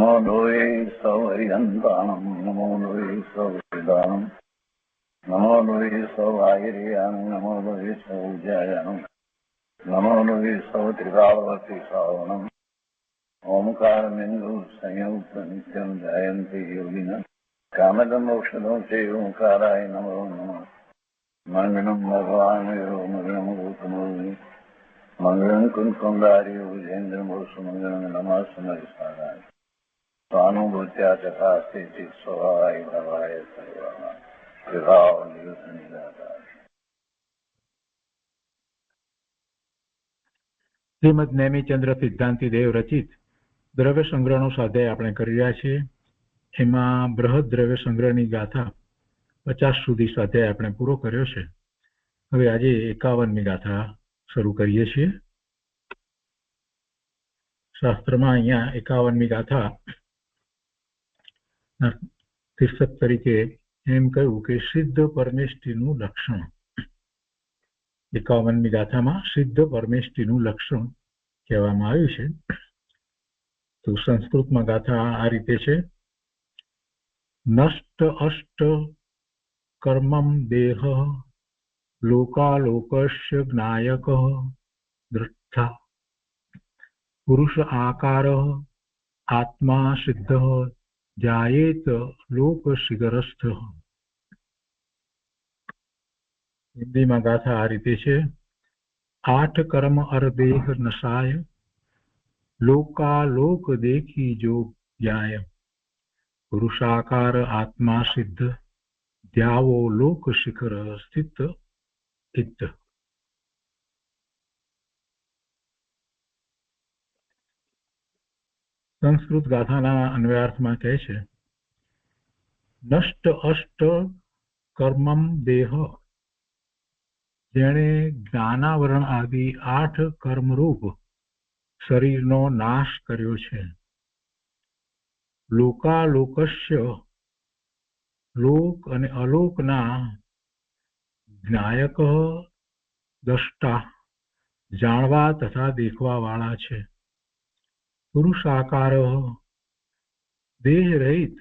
નમો લોહે સૌહરિહંતાણમ નમો લોહે સૌવેદાણમ નમો લોહે સૌઆયર્યાણમ નમો લોહે સૌજ્યાયાણમ નમો લોહે સૌત્રિકાવતી શ્રાવણમ ઓમકારમિંદુ સંયુક્ત નિત્યમ જયંતિ યોગિના કામદમ મોક્ષદમ શ્રી ઓંકારાય નમો નમઃ મંગલમ ભગવાન મંગલમ ગૌતમોર્મિ મંગલમ કુંકુંદારી વિજેન્દ્રમોષ મંગલમ નમઃ સારાય સ્વાનુભૂત્યા ચકાસ્તિ સ્વભાય ભવાય સર્વઃ વિભાવ નિદાતા. શ્રીમદ નેમિચંદ્ર સિદ્ધાંતિ દેવ રચિત દ્રવ્ય સંગ્રહનો સ્વાધ્યાય આપણે કરી રહ્યા છીએ. એમાં બૃહદ દ્રવ્ય સંગ્રહની ગાથા 50 સુધી સ્વાધ્યાય આપણે પૂરો કર્યો છે. હવે આજે 51મી ગાથા શરૂ કરીએ છીએ. શાસ્ત્રમાં અહીંયા 51મી ગાથા શીર્ષક તરીકે એમ કહ્યું કે સિદ્ધ પરમેષ્ઠિનું લક્ષણ. 51મી ગાથામાં સિદ્ધ પરમેષ્ઠિનું લક્ષણ કહેવામાં આવ્યું છે. તો સંસ્કૃતમાં ગાથા આ રીતે છે. નષ્ટ અષ્ટ કર્મમ દેહ લોકાલોકસ્ય જ્ઞાયક દ્રષ્ટા પુરુષ આકાર આત્મા સિદ્ધ જાયેત લોક શિખરસ્થ. હિન્દીમાં ગાથા આ રીતે છે. 8 કર્મ અર દેહ નશાય લોકાલોક દેખી જો જ્ઞાય પુરુષાકાર આત્મા સિદ્ધ ધ્યાવો લોક શિખર સ્થિત ઇત. સંસ્કૃત ગાથાના અન્વયાર્થમાં કહે છે નષ્ટ અષ્ટ કર્મમ દેહ, જેણે જ્ઞાનાવરણ આદિ 8 કર્મરૂપ શરીરનો નાશ કર્યો છે. લોકાલોકસ્ય, લોક અને અલોકના જ્ઞાયક દ્રષ્ટા, જાણવા તથા દેખવા વાળા છે. પુરુષાકાર, દેહ રહિત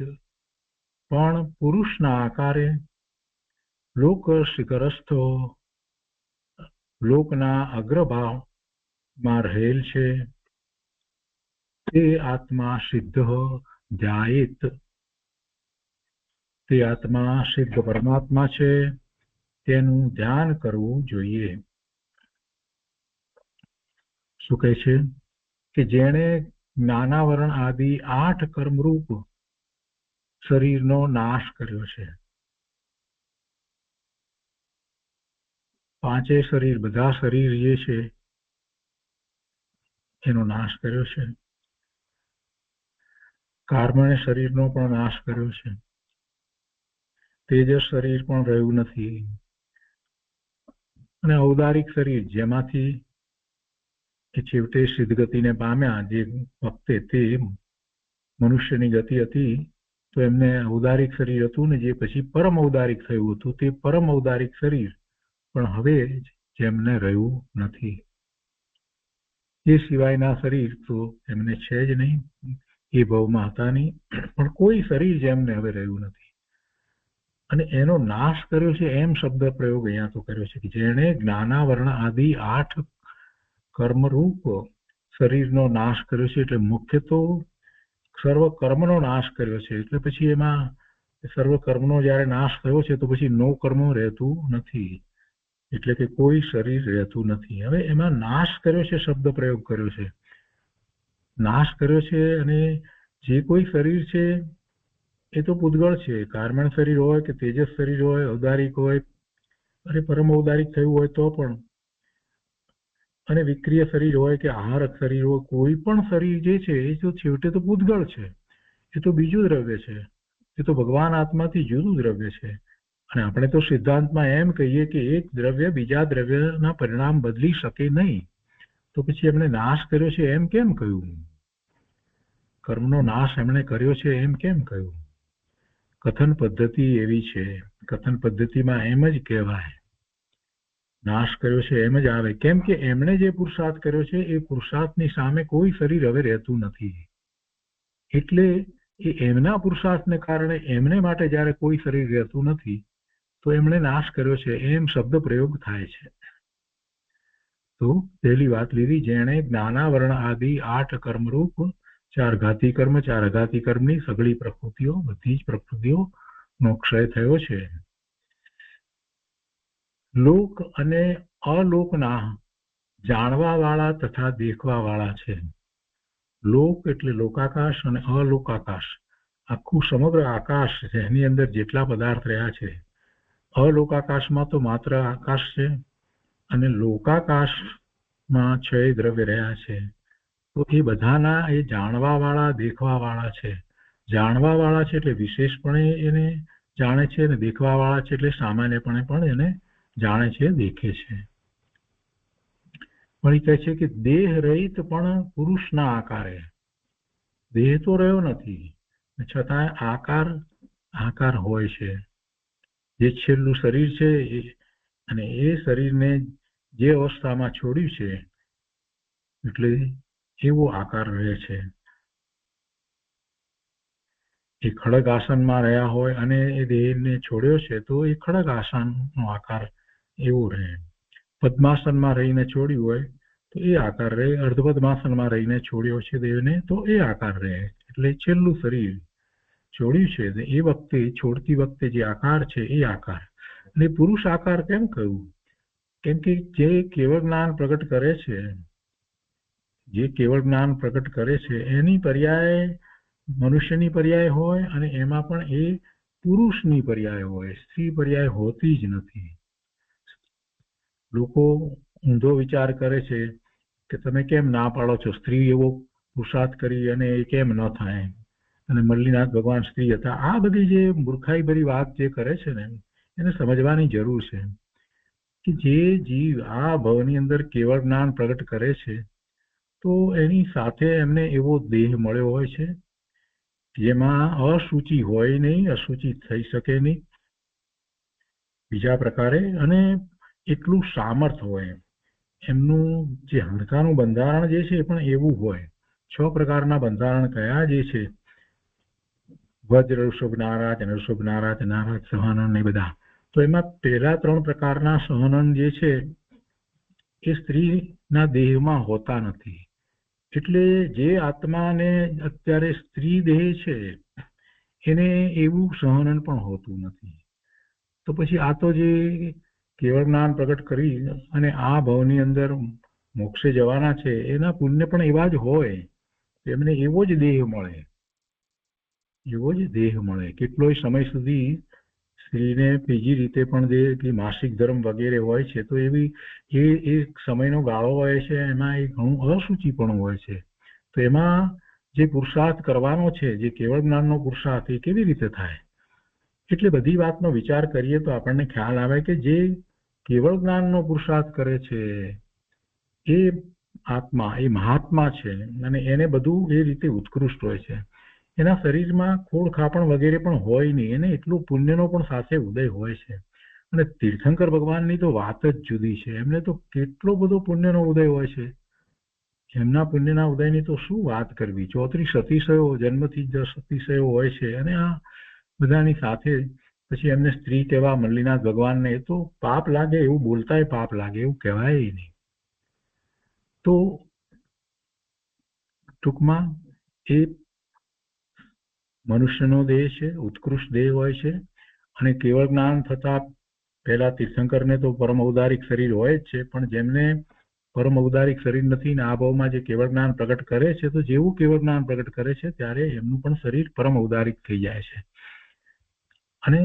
પણ પુરુષના આકારે, લોક શિખરસ્થો, લોકના અગ્રભાવમાં રહેલ છે. તે આત્મા સિદ્ધ ધ્યાયેત, તે આત્મા સિદ્ધ પરમાત્મા છે, તેનું ધ્યાન કરવું જોઈએ. શું કહે છે કે જેણે જ્ઞાનાવરણ આદિ 8 કર્મરૂપ શરીરનો નાશ કર્યો છે. 5 શરીર, બધા શરીર જે છે એનો નાશ કર્યો છે. કાર્બન શરીરનો પણ નાશ કર્યો છે. તેજસ શરીર પણ રહ્યું નથી. અને ઔદારિક શરીર જેમાંથી એ છેવટે સિદ્ધ ગતિને પામ્યા, જે વખતે તે મનુષ્યની ગતિ હતી તો એમને ઔદારિક શરીર હતું ને જે પછી પરમ ઔદારિક થયું હતું તે પરમ ઔદારિક શરીર પણ હવે જેમને રહ્યું નથી. એ સિવાયના શરીર તો એમને છે જ નહીં, એ ભવમાં હતા નહીં, પણ કોઈ શરીર જેમને હવે રહ્યું નથી. અને એનો નાશ કર્યો છે એમ શબ્દ પ્રયોગ અહીંયા તો કર્યો છે કે જેણે જ્ઞાનાવરણ આદિ 8 કર્મરૂપ શરીરનો નાશ કર્યો છે. એટલે મુખ્ય તો સર્વ કર્મનો નાશ કર્યો છે. એટલે પછી એમાં સર્વ કર્મનો જયારે નાશ થયો છે તો પછી નો કર્મ રહેતું નથી, એટલે કે કોઈ શરીર રહેતું નથી. હવે એમાં નાશ કર્યો છે શબ્દ પ્રયોગ કર્યો છે. નાશ કર્યો છે અને જે કોઈ શરીર છે એ તો પૂતગળ છે. કાર્બન શરીર હોય કે તેજસ શરીર હોય, ઔદારિક હોય અને પરમ ઔદારિક થયું હોય તો પણ, અને વિક્રિય શરીર હોય કે આહારક શરીર હોય, કોઈ પણ શરીર જે છે એ તો છેવટે તો પૂતગળ છે. એ તો બીજું દ્રવ્ય છે. એ તો ભગવાન આત્માથી જુદું દ્રવ્ય છે. અને આપણે તો સિદ્ધાંતમાં એમ કહીએ કે એક દ્રવ્ય બીજા દ્રવ્યના પરિણામ બદલી શકે નહીં. તો પછી એમણે નાશ કર્યો છે એમ કેમ કહ્યું? કર્મનો નાશ એમણે કર્યો છે એમ કેમ કહ્યું? કથન પદ્ધતિ એવી છે. કથન પદ્ધતિમાં એમ જ કહેવાય, નાશ કર્યો છે એમ જ આવે. કેમ કે એમણે જે પુરુષાર્થ કર્યો છે એ પુરુષાર્થની સામે કોઈ શરીર હવે રહેતું નથી. એટલે એ એમના પુરુષાર્થને કારણે એમને માટે જ્યારે કોઈ શરીર રહેતું નથી તો એમણે નાશ કર્યો છે એમ શબ્દ પ્રયોગ થાય છે. તો પહેલી વાત લીધી, જેણે જ્ઞાનાવરણ આદિ 8 કર્મરૂપ 4 ઘાતી કર્મ 4 અઘાતી કર્મની સગળી પ્રકૃતિઓ, બધી જ પ્રકૃતિઓ નો ક્ષય થયો છે. લોક અને અલોકના જાણવા વાળા તથા દેખવા વાળા છે. લોક એટલે લોકાકાશ અને અલોકાકાશ, આખું સમગ્ર આકાશ છે એની અંદર જેટલા પદાર્થ રહ્યા છે. અલોકાકાશમાં તો માત્ર આકાશ છે અને લોકાકાશમાં 6 દ્રવ્ય રહ્યા છે. તો એ બધાના એ જાણવા વાળા દેખવા વાળા છે. જાણવા વાળા છે એટલે વિશેષપણે એને જાણે છે અને દેખવા વાળા છે એટલે સામાન્યપણે પણ એને જાણે છે, દેખે છે. પણ એ કહે છે કે દેહ રહિત પણ પુરુષના આકારે, દેહ તો રહ્યો નથી છતાં આકાર હોય છે. જે છેલ્લું શરીર છે અને એ શરીરને જે અવસ્થામાં છોડ્યું છે એટલે એવો આકાર રહે છે. એ ખડગ આસનમાં રહ્યા હોય અને એ દેહને છોડ્યો છે તો એ ખડગ આસનનો આકાર એવો રહે. પદ્માસનમાં રહીને છોડ્યું હોય તો એ આકાર રહે. અર્ધપદ્માસનમાં રહીને છોડ્યો છે દેહને તો એ આકાર રહે. એટલે છેલ્લું શરીર છોડ્યું છે એ વખતે, છોડતી વખતે જે આકાર છે એ આકાર. અને પુરુષ આકાર કેમ કહ્યું? કેમ કે જે કેવળ જ્ઞાન પ્રગટ કરે છે, જે કેવળ જ્ઞાન પ્રગટ કરે છે એની પર્યાય મનુષ્યની પર્યાય હોય અને એમાં પણ એ પુરુષની પર્યાય હોય, સ્ત્રી પર્યાય હોતી જ નથી. લોકો ઊંધો વિચાર કરે છે કે તમે કેમ ના પાડો છો, સ્ત્રી એવો પુરુષાર્થ કરી અને એ કેમ ન થાય, અને મલ્લીનાથ ભગવાન સ્ત્રી હતા. આ બધી જે મૂર્ખાઈ ભરી વાત જે કરે છે ને એને સમજવાની જરૂર છે કે જે જીવ આ ભવની અંદર કેવળ જ્ઞાન પ્રગટ કરે છે તો એની સાથે એમને એવો દેહ મળ્યો હોય છે જેમાં અશુચિ હોય નહીં, અશુચિ થઈ શકે નહીં બીજા પ્રકારે, અને એટલું સામર્થ હોય. એમનું જે હાડકાનું બંધારણ જે છે એ પણ એવું હોય. 6 પ્રકારના બંધારણ કયા જે છે, વજ્ર, ઋષભ નારાજ, નૃષભ નારાજ, નારાજ સહનન એ બધા. તો એમાં પહેલા 3 પ્રકારના સહનન જે છે એ સ્ત્રીના દેહમાં હોતા નથી. એટલે જે આત્માને અત્યારે સ્ત્રી દેહ છે એને એવું સહનન પણ હોતું નથી. તો પછી આ તો જે કેવળ જ્ઞાન પ્રગટ કરી અને આ ભવની અંદર મોક્ષે જવાના છે એના પુણ્ય પણ એવા જ હોય, એમને એવો જ દેહ મળે, એવો જ દેહ મળે. કેટલોય સમય સુધી સ્ત્રીને બીજી રીતે પણ જે માસિક ધર્મ વગેરે હોય છે તો એવી એ સમયનો ગાળો હોય છે, એમાં એ ઘણું અશુચિ પણ હોય છે. તો એમાં જે પુરુષાર્થ કરવાનો છે, જે કેવળ જ્ઞાનનો પુરુષાર્થ, એ કેવી રીતે થાય? એટલે બધી વાતનો વિચાર કરીએ તો આપણને ખ્યાલ આવે કે જે કેવળ જ્ઞાનનો પુરુષાર્થ કરે છે એ આત્મા, એ મહાત્મા છે અને એને બધું એ રીતે ઉત્કૃષ્ટ હોય છે. એના શરીરમાં ખોડ ખાપણ વગેરે પણ હોય નહીં, એને એટલું પુણ્યનો પણ સાથે ઉદય હોય છે. અને તીર્થંકર ભગવાનની તો વાત જ જુદી છે. એમને તો કેટલો બધો પુણ્યનો ઉદય હોય છે. એમના પુણ્યના ઉદયની તો શું વાત કરવી. 34 અતિશયો, જન્મથી જ 10 અતિશયો હોય છે અને આ બધાની સાથે પછી એમને સ્ત્રી કહેવા મલ્લીનાથ ભગવાનને, એ તો પાપ લાગે, એવું બોલતાય પાપ લાગે, એવું કહેવાય નહીં. તો ટૂંકમાં એ મનુષ્યનો દેહ છે, ઉત્કૃષ્ટ દેહ હોય છે. અને કેવળ જ્ઞાન થતા પહેલા તીર્થંકરને તો પરમ ઔદારિક શરીર હોય જ છે, પણ જેમને પરમ ઔદારિક શરીર નથી ને આ ભાવમાં જે કેવળ જ્ઞાન પ્રગટ કરે છે તો જેવું કેવળ જ્ઞાન પ્રગટ કરે છે ત્યારે એમનું પણ શરીર પરમ ઔદારિક થઈ જાય છે. અને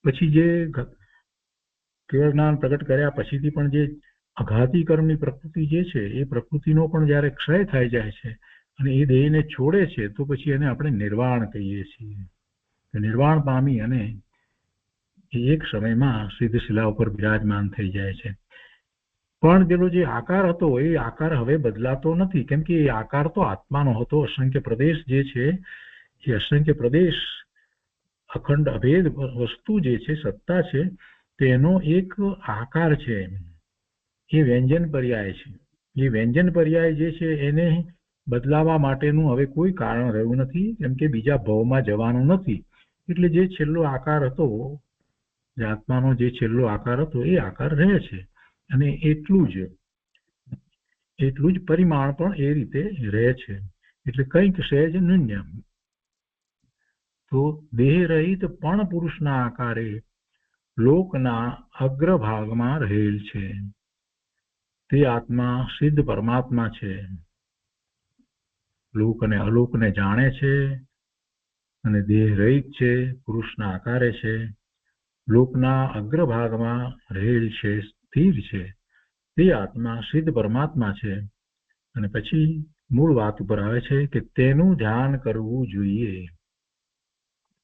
પછી જે કેવળ જ્ઞાન પ્રગટ કર્યા પછીથી પણ જે અઘાતી કર્મની પ્રકૃતિ જે છે એ પ્રકૃતિનો પણ જ્યારે ક્ષય થઈ જાય છે અને એ દેહને છોડે છે તો પછી એને આપણે નિર્વાણ કહીએ છીએ. નિર્વાણ પામી અને એક સમયમાં સિદ્ધશિલા ઉપર બિરાજમાન થઈ જાય છે. પણ પેલો જે આકાર હતો એ આકાર હવે બદલાતો નથી, કેમ કે એ આકાર તો આત્માનો હતો. અસંખ્ય પ્રદેશ જે છે એ અસંખ્ય પ્રદેશ અખંડ અભેદ વસ્તુ જે છે, સત્તા છે, તેનો એક આકાર છે. એ વ્યંજન પર્યાય છે. એ વ્યંજન પર્યાય જે છે એને બદલાવા માટેનું હવે કોઈ કારણ રહ્યું નથી, કેમ કે બીજા ભવમાં જવાનું નથી. એટલે જે છેલ્લો આકાર હતો, જે આત્માનો જે છેલ્લો આકાર હતો એ આકાર રહે છે, અને એટલું જ પરિમાણ પણ એ રીતે રહે છે. એટલે કંઈક સહેજ ન્યૂન્ય. તો દેહ રહિત પણ પુરુષના આકારે લોકના અગ્રભાગમાં રહેલ છે. તે આત્મા સિદ્ધ પરમાત્મા છે. લોક અને અલોકને જાણે છે, અને દેહ રહિત છે, પુરુષના આકારે છે, લોકના અગ્રભાગમાં રહેલ છે, સ્થિર છે. તે આત્મા સિદ્ધ પરમાત્મા છે. અને પછી મૂળ વાત ઉપર આવે છે કે તેનું ધ્યાન કરવું જોઈએ.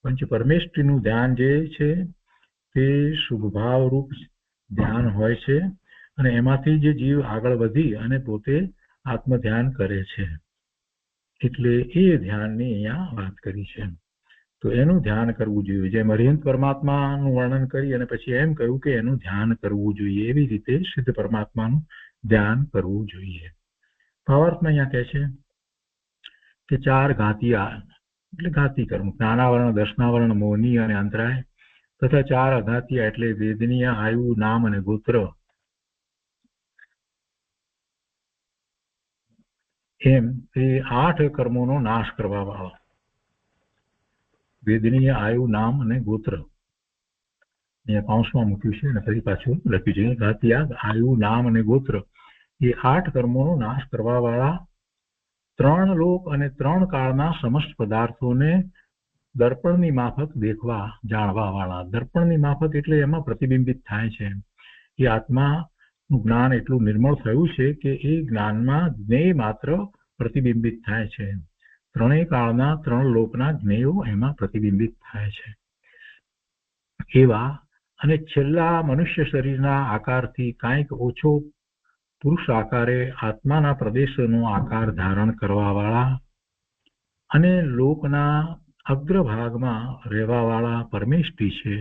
પંચ પરમેષ્ઠીનું ધ્યાન જે છે તે શુભભાવરૂપ ધ્યાન હોય છે, અને એમાંથી જે જીવ આગળ વધી અને પોતે આત્મ ધ્યાન કરે છે. એટલે એ ધ્યાનની અહીંયા વાત કરી છે. તો એનું ધ્યાન કરવું જોઈએ. જેમ અરિહંત પરમાત્માનું વર્ણન કરી અને પછી એમ કહ્યું કે એનું ધ્યાન કરવું જોઈએ, એવી રીતે સિદ્ધ પરમાત્માનું ધ્યાન કરવું જોઈએ. ભાવાર્થમાં અહીંયા કહે છે કે 4 ઘાતિયા એટલે ઘાતી કર્મ, જ્ઞાનાવરણ, દર્શનાવરણ, મોહની અને અંતરાય, તથા 4 અઘાતિયા એટલે વેદનીય, આયુ, નામ અને ગોત્ર, એમ એ 8 કર્મોનો નાશ કરવા વાળો. વેદનીય, આયુ, નામ અને ગોત્ર અહીંયા કૌંસમાં મૂક્યું છે, અને ફરી પાછું લખ્યું છે. ઘાતિયા, આયુ, નામ અને ગોત્ર એ 8 કર્મોનો નાશ કરવા વાળા, 3 લોક અને 3 કાળના સમસ્ત પદાર્થોને દર્પણની માફક દેખવા જાણવા વાળા. દર્પણની માફક એટલે એમાં પ્રતિબિંબિત થાય છે. એ આત્માનું જ્ઞાન એટલું નિર્મળ થયું છે કે એ જ્ઞાનમાં જ્ઞેય માત્ર પ્રતિબિંબિત થાય છે. 3 કાળના 3 લોકના જ્ઞેયો એમાં પ્રતિબિંબિત થાય છે. એવા અને છેલ્લા મનુષ્ય શરીરના આકારથી કાંઈક ઓછો પુરુષ આકારે આત્માના પ્રદેશોનો આકાર ધારણ કરવા વાળા, અને લોકના અગ્રભાગમાં રહેવા વાળા પરમેષ્ઠી છે.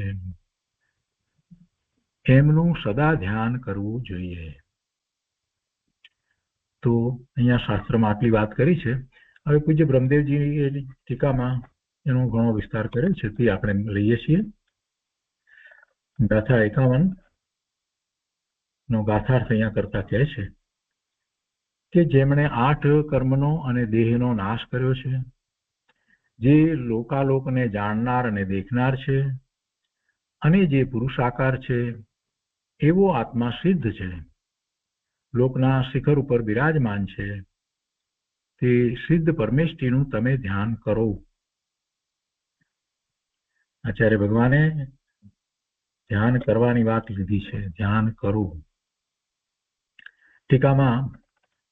એમનું સદા ધ્યાન કરવું જોઈએ. તો અહીંયા શાસ્ત્રમાં આટલી વાત કરી છે. હવે પૂજ્ય બ્રહ્મદેવજી ટીકામાં એનો ઘણો વિસ્તાર કર્યો છે, તે આપણે લઈએ છીએ. ગાથા 51 નો ગાથાર્થ અહીંયા કરતા કહે છે કે જેમણે 8 કર્મનો અને દેહનો નાશ કર્યો છે, જે લોકાલોકને જાણનાર અને દેખનાર છે, અને જે પુરુષાકાર છે, એવો આત્મા સિદ્ધ છે, લોકના શિખર ઉપર બિરાજમાન છે. તે સિદ્ધ પરમેષ્ઠીનું તમે ધ્યાન કરો. આચાર્ય ભગવાને ધ્યાન કરવાની વાત લીધી છે, ધ્યાન કરો. ટીકામાં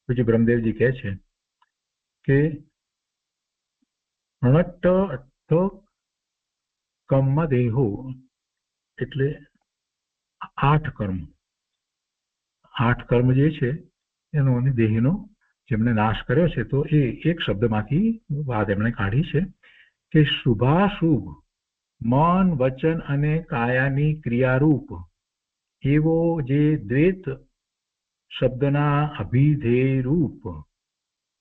પૂજ્ય બ્રહ્મદેવજી કહે છે કે અણટ્ટ અઠ્ઠ કર્મ દેહો એટલે 8 કર્મ. 8 કર્મ જે છે એનો અને દેહનો જેમણે નાશ કર્યો છે, તો એ એક શબ્દમાંથી વાત એમણે કાઢી છે કે શુભાશુભ મન, વચન અને કાયાની ક્રિયારૂપ એવો જે દ્વૈત શબ્દના અભિધેય રૂપ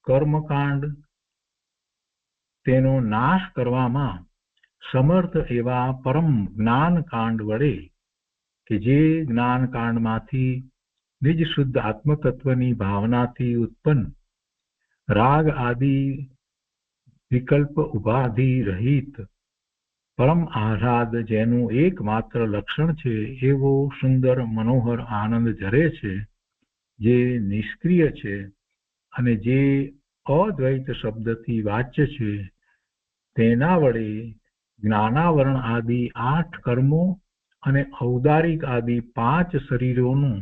કર્મકાંડ, તેનો નાશ કરવામાં સમર્થ એવા પરમ જ્ઞાનકાંડ વડે, કે જે જ્ઞાનકાંડમાંથી નિજ શુદ્ધ આત્મતત્વની ભાવનાથી ઉત્પન્ન રાગ આદિ વિકલ્પ ઉપાધિ રહિત પરમ આહ્લાદ, જેનું એકમાત્ર લક્ષણ છે એવો સુંદર મનોહર આનંદ ઝરે છે, જે નિષ્ક્રિય છે અને જે અદ્વૈત શબ્દથી વાચ્ય છે, તેના વડે જ્ઞાનાવરણ આદિ 8 કર્મો અને ઔદારિક આદિ 5 શરીરોનો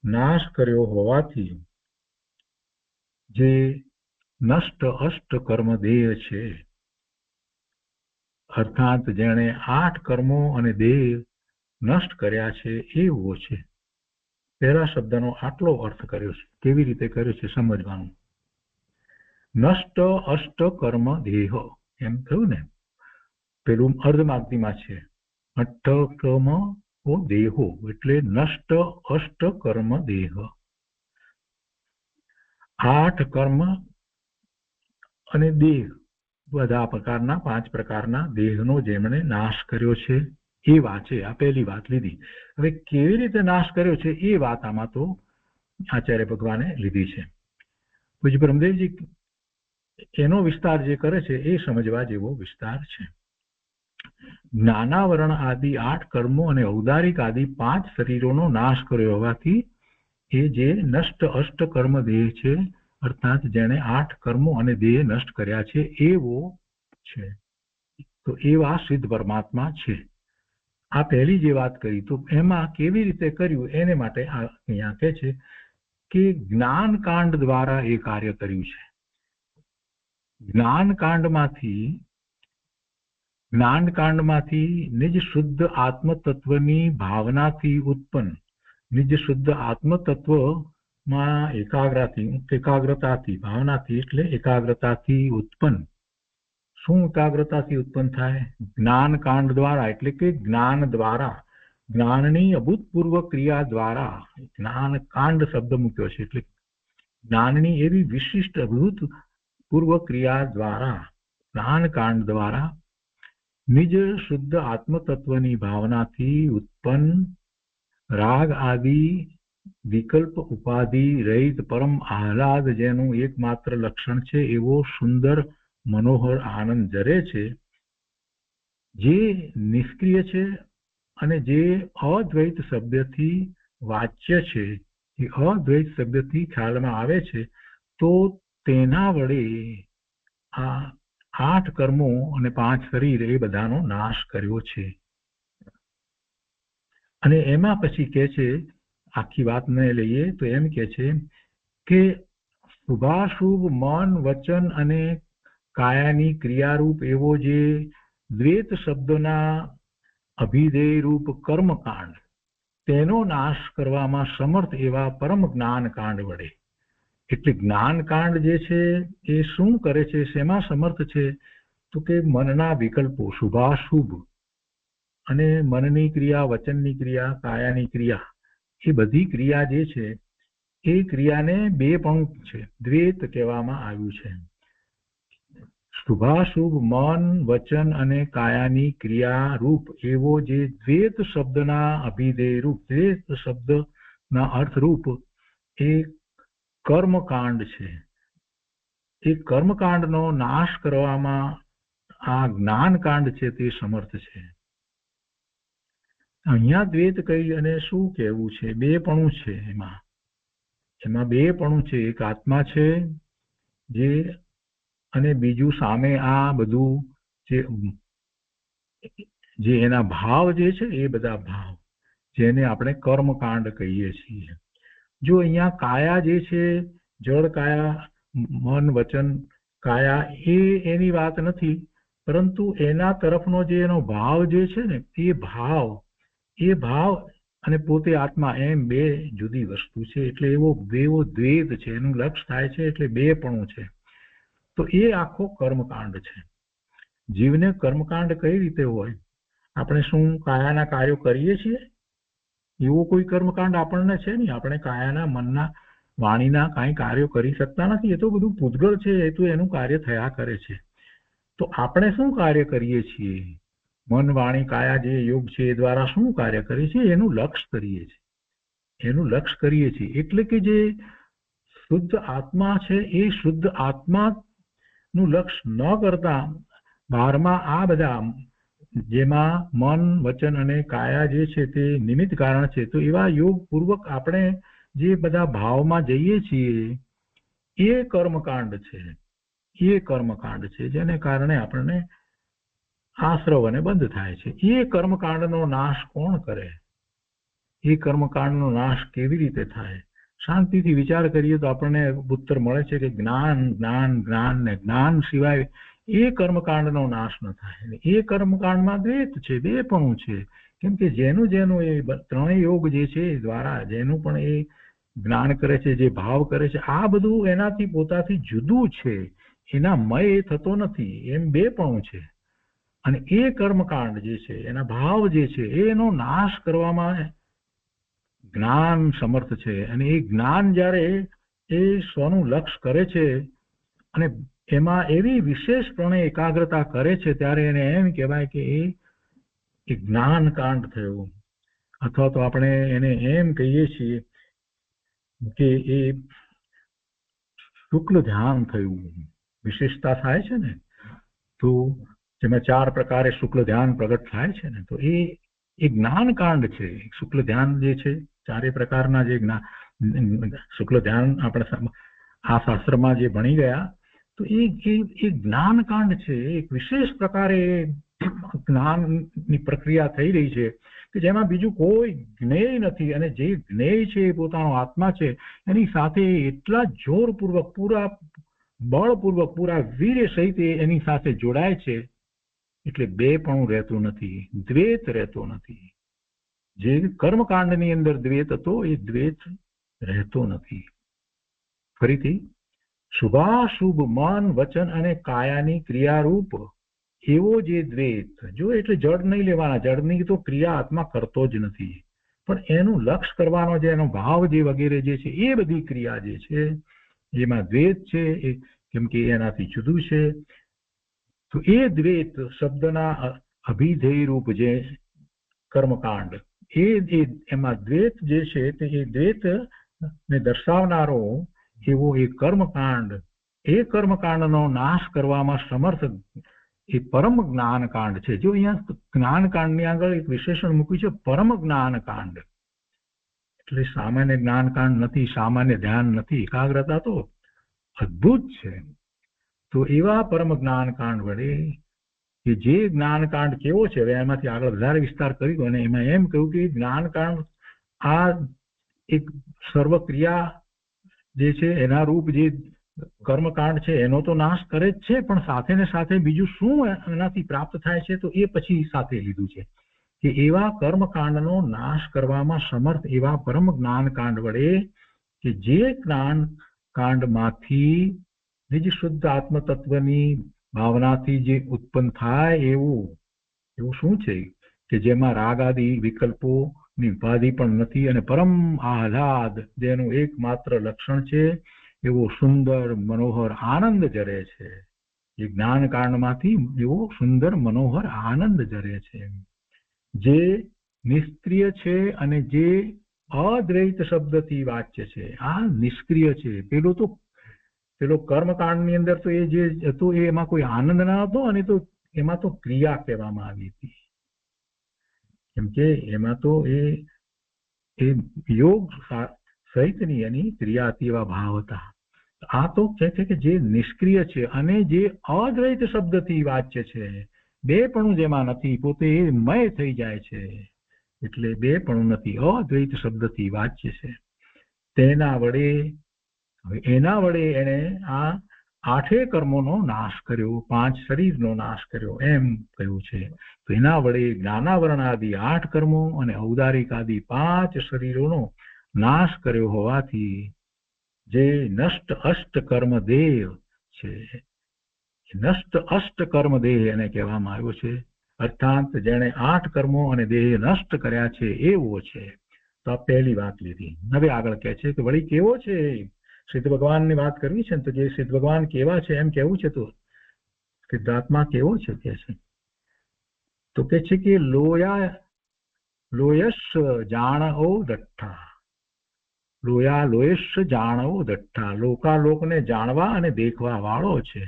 નાશ કર્યો હોવાથી જે નષ્ટ અષ્ટ કર્મ દેહ છે, અર્થાત જેણે 8 કર્મો અને દેહ નષ્ટ કર્યા છે એવો છે. પહેલા શબ્દનો આટલો અર્થ કર્યો છે. કેવી રીતે કર્યો છે સમજવાનું. નષ્ટ અષ્ટ કર્મ દેહ એમ થયું ને, પેલું અર્ધમાગધીમાં છે. અષ્ટ કર્મ ઓ દેહો એટલે નષ્ટ અષ્ટ કર્મ દેહ. 8 કર્મ અને દેહ, બધા પ્રકારના 5 પ્રકારના દેહનો જેમણે નાશ કર્યો છે એ વાત છે. આ પહેલી વાત લીધી. હવે કેવી રીતે નાશ કર્યો છે એ વાત આમાં તો આચાર્ય ભગવાને લીધી છે. પૂજ્ય બ્રહ્મદેવજી એનો વિસ્તાર જે કરે છે એ સમજવા જેવો વિસ્તાર છે. જ્ઞાનાવરણ આદિ 8 કર્મો અને ઔદારિક આદિ 5 શરીરોનો નાશ કર્યો હોવાથી એ જે નષ્ટ અષ્ટ કર્મ દેહ છે, અર્થાત જેણે 8 કર્મો અને દેહ નષ્ટ કર્યા છે એવો છે. તો એવા સિદ્ધ પરમાત્મા છે. આ પહેલી જે વાત કરી, તો એમાં કેવી રીતે કર્યું એને માટે અહીંયા કહે છે કે જ્ઞાનકાંડ દ્વારા એ કાર્ય કર્યું છે. જ્ઞાનકાંડમાંથી નિજ શુદ્ધ આત્મતત્વની ભાવનાથી ઉત્પન્ન, નિજ શુદ્ધ આત્મતત્વમાં એકાગ્રતાથી, ભાવનાથી એટલે એકાગ્રતાથી ઉત્પન્ન. શું એકાગ્રતાથી ઉત્પન્ન થાય? જ્ઞાનકાંડ દ્વારા, એટલે કે જ્ઞાન દ્વારા, જ્ઞાનની અભૂતપૂર્વ ક્રિયા દ્વારા. જ્ઞાનકાંડ શબ્દ મૂક્યો છે એટલે જ્ઞાનની એવી વિશિષ્ટ અભૂતપૂર્વ ક્રિયા દ્વારા, જ્ઞાનકાંડ દ્વારા નિજ શુદ્ધ આત્મતત્વની ભાવનાથી ઉત્પન્ન રાગ આદિ વિકલ્પ ઉપાધિ રહિત પરમ આહલાદ, જેનું એકમાત્ર લક્ષણ છે એવો સુંદર મનોહર આનંદ જરે છે, જે નિષ્ક્રિય છે અને જે અદ્વૈત શબ્દથી વાચ્ય છે, એ અદ્વૈત શબ્દથી ખ્યાલમાં આવે છે, તો તેના વડે આ 8 કર્મો અને 5 શરીર એ બધાનો નાશ કર્યો છે. અને એમાં પછી કહે છે, આખી વાતને લઈએ તો એમ કહે છે કે શુભાશુભ મન વચન અને કાયાની ક્રિયારૂપ એવો જે દ્વૈત શબ્દના અભિધેય રૂપ કર્મકાંડ, તેનો નાશ કરવામાં સમર્થ એવા પરમ જ્ઞાનકાંડ વડે. એટલે જ્ઞાનકાંડ જે છે એ શું કરે છે, શેમાં સમર્થ છે? તો કે મનના વિકલ્પો શુભાશુભ અને મનની ક્રિયા, વચનની ક્રિયા, કાયાની ક્રિયા, એ બધી ક્રિયા જે છે એ ક્રિયાને બે પણ છે, દ્વૈત કહેવામાં આવ્યું છે. શુભાશુભ મન વચન અને કાયાની ક્રિયા રૂપ એવો જે દ્વૈત શબ્દના અભિધેય રૂપ, દ્વૈત શબ્દના અર્થરૂપ એ કર્મકાંડ છે. એ કર્મકાંડનો નાશ કરવામાં આ જ્ઞાનકાંડ છે તે સમર્થ છે. અહીંયા દ્વૈત કહી અને શું કહેવું છે? બેપણું છે. એમાં બેપણું છે. એક આત્મા છે જે, અને બીજું સામે આ બધું જે એના ભાવ જે છે એ બધા ભાવ, જેને આપણે કર્મકાંડ કહીએ છીએ. જો અહીંયા કાયા જે છે, જળ કાયા, મન વચન કાયા, એની વાત નથી, પરંતુ એના તરફનો જે એનો ભાવ જે છે ને, એ ભાવ અને પોતે આત્મા એમ બે જુદી વસ્તુ છે. એટલે એવો દ્વૈત છે, એનું લક્ષ થાય છે, એટલે બેપણું છે. તો એ આખો કર્મકાંડ છે. જીવને કર્મકાંડ કઈ રીતે હોય? આપણે શું કાયાના કાર્યો કરીએ છીએ? એવો કોઈ કર્મકાંડ આપણને છે નહીં. આપણે કાયાના, મનના, વાણીના કાંઈ કાર્યો કરી શકતા નથી. એ તો બધું પૂતગલ છે, એ તો એનું કાર્ય થયા કરે છે. તો આપણે શું કાર્ય કરીએ છીએ? મન વાણી કાયા જે યોગ છે એ દ્વારા શું કાર્ય કરીએ છીએ? એનું લક્ષ કરીએ છીએ. એટલે કે જે શુદ્ધ આત્મા છે એ શુદ્ધ આત્માનું લક્ષ ન કરતા બહારમાં આ બધા, જેમાં મન વચન અને કાયા જે છે તે નિમિત્ત કારણ છે, તો એવા યોગ પૂર્વક આપણે જે બધા ભાવમાં જઈએ છીએ એ કર્મકાંડ છે. જેને કારણે આપણને આશ્રવ અને બંધ થાય છે. એ કર્મકાંડનો નાશ કોણ કરે? એ કર્મકાંડનો નાશ કેવી રીતે થાય? શાંતિથી વિચાર કરીએ તો આપણને ઉત્તર મળે છે કે જ્ઞાન જ્ઞાન જ્ઞાન ને જ્ઞાન સિવાય એ કર્મકાંડનો નાશ ન થાય. એ કર્મકાંડમાં દ્વૈત છે, બેપણું છે. કેમ કે જેનું એ ત્રણેય યોગ જે છે એ દ્વારા જેનું પણ એ જ્ઞાન કરે છે, જે ભાવ કરે છે, આ બધું એનાથી પોતાથી જુદું છે, એના મય થતો નથી, એમ બેપણું છે. અને એ કર્મકાંડ જે છે, એના ભાવ જે છે, એનો નાશ કરવામાં જ્ઞાન સમર્થ છે. અને એ જ્ઞાન જ્યારે એ સ્વનું લક્ષ કરે છે અને એમાં એવી વિશેષપણે એકાગ્રતા કરે છે ત્યારે એને એમ કહેવાય કે એ જ્ઞાન કાંડ થયું, અથવા તો આપણે એને એમ કહીએ છીએ કે એ શુક્લ ધ્યાન થયું. વિશેષતા થાય છે ને, તો જેમાં 4 પ્રકારે શુક્લ ધ્યાન પ્રગટ થાય છે ને, તો એ જ્ઞાન કાંડ છે. શુક્લ ધ્યાન જે છે, 4 પ્રકારના જે શુક્લ ધ્યાન આપણે આ શાસ્ત્રમાં જે ભણી ગયા, તો એ જ્ઞાન કાંડ છે. એક વિશેષ પ્રકારે જ્ઞાનની પ્રક્રિયા થઈ રહી છે કે જેમાં બીજું કોઈ જ્ઞેય નથી, અને જે જ્ઞેય છે એ પોતાનો આત્મા છે, એની સાથે એટલા જોરપૂર્વક, પૂરા બળપૂર્વક, પૂરા વીર્ય સહિત એની સાથે જોડાય છે. એટલે બેપણું રહેતું નથી, દ્વૈત રહેતો નથી. જે કર્મકાંડની અંદર દ્વૈત હતો એ દ્વૈત રહેતો નથી. ફરીથી, શુભાશુભ મન, વચન અને કાયાની ક્રિયારૂપ એવો જે દ્વૈત, જો એટલે જડ નહીં લેવાના, જડની તો ક્રિયા આત્મા કરતો જ નથી, પણ એનું લક્ષ કરવાનો જે એનો ભાવ જે વગેરે જે છે એ બધી ક્રિયા જે છે એમાં દ્વૈત છે, કેમ કે એનાથી જુદું છે. તો એ દ્વૈત શબ્દના અભિધેય રૂપ જે કર્મકાંડ, એમાં દ્વૈત જે છે તે એ દ્વૈત ને દર્શાવનારો એવો એ કર્મકાંડ, એ કર્મકાંડનો નાશ કરવામાં સમર્થ એ પરમ જ્ઞાનકાંડ છે. જો અહીંયા જ્ઞાનકાંડની આગળ એક વિશેષણ મૂક્યું છે, પરમ જ્ઞાનકાંડ. એટલે સામાન્ય જ્ઞાનકાંડ નથી, સામાન્ય ધ્યાન નથી, એકાગ્રતા તો અદ્ભુત છે. તો એવા પરમ જ્ઞાનકાંડ વડે કે જે જ્ઞાનકાંડ કેવો છે, હવે એમાંથી આગળ વધારે વિસ્તાર કર્યો અને એમાં એમ કહ્યું કે જ્ઞાનકાંડ આ એક સર્વક્રિયા જે છે એના રૂપ જે કર્મકાંડ છે એનો તો નાશ કરે જ છે, પણ સાથે ને સાથે બીજું શું એનાથી પ્રાપ્ત થાય છે તો એ પછી સાથે લીધું છે કે એવા કર્મકાંડનો નાશ કરવામાં સમર્થ એવા પરમ જ્ઞાનકાંડ વડે કે જે જ્ઞાનકાંડમાંથી નિજ શુદ્ધ આત્મતત્વની ભાવનાથી જે ઉત્પન્ન થાય એવું શું છે કે જેમાં રાગ આદિ વિકલ્પોની ઉપાધિ પણ નથી, અને પરમ આહલાદ જેનું એકમાત્ર લક્ષણ છે એવો સુંદર મનોહર આનંદ જરે છે. એ જ્ઞાનકાંડમાંથી એવો સુંદર મનોહર આનંદ જરે છે, જે નિષ્ક્રિય છે અને જે અદ્વૈત શબ્દથી વાચ્ય છે. આ નિષ્ક્રિય છે. પેલો કર્મકાંડની અંદર તો એ જે હતું એમાં કોઈ આનંદ ના હતો, અને તો એમાં તો ક્રિયા કહેવામાં આવી હતી, કેમ કે એમાં તો એ યોગ સહિતની એની ક્રિયા હતી, એવા ભાવ હતા. આ તો કહે છે કે જે નિષ્ક્રિય છે અને જે અદ્વૈત શબ્દથી વાચ્ય છે, બેપણું જેમાં નથી, પોતે એ મય થઈ જાય છે, એટલે બેપણું નથી, અદ્વૈત શબ્દથી વાચ્ય છે. તેના વડે, હવે એના વડે એને આ 8 કર્મોનો નાશ કર્યો, 5 શરીરનો નાશ કર્યો એમ કહ્યું છે. તો એના વડે જ્ઞાનાવરણ આદિ 8 કર્મો અને ઔદારિક આદિ 5 શરીરોનો નાશ કર્યો હોવાથી જે નષ્ટ અષ્ટ કર્મ દેહ છે, નષ્ટ અષ્ટ કર્મ દેહ એને કહેવામાં આવ્યો છે. અર્થાત જેણે 8 કર્મો અને દેહ નષ્ટ કર્યા છે એવો છે. તો આ પહેલી વાત લીધી. હવે આગળ કહે છે કે વળી કેવો છે, સિદ્ધ ભગવાનની વાત કરવી છે ને, તો જે સિદ્ધ ભગવાન કેવા છે એમ કેવું છે. તો સિદ્ધાત્મા કેવો છે કે છે, તો કે છે કે લોયશ જાણો દઠ્ઠા, લોયશ જાણવો દઠ્ઠા, લોકાલોકને જાણવા અને દેખવા વાળો છે,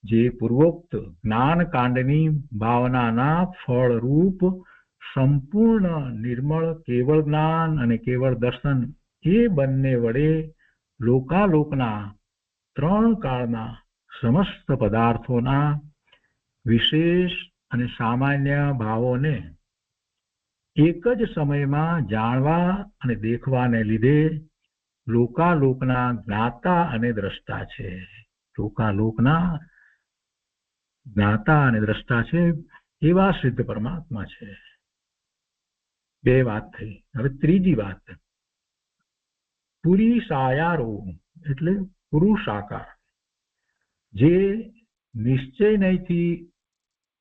જે પૂર્વોક્ત જ્ઞાન કાંડની ભાવનાના ફળરૂપ સંપૂર્ણ નિર્મળ કેવળ જ્ઞાન અને કેવળ દર્શન એ બંને વડે લોકાલોકના 3 કાળના સમસ્ત પદાર્થોના વિશેષ અને સામાન્ય ભાવોને એક જ સમયમાં જાણવા અને દેખવાને લીધે લોકાલોકના જ્ઞાતા અને દ્રષ્ટા છે. લોકાલોકના જ્ઞાતા અને દ્રષ્ટા છે એવા સિદ્ધ પરમાત્મા છે. 2 વાત થઈ. હવે ત્રીજી વાત, પુરી સાયારો એટલે પુરુષાકાર, જે નિશ્ચય નહીંથી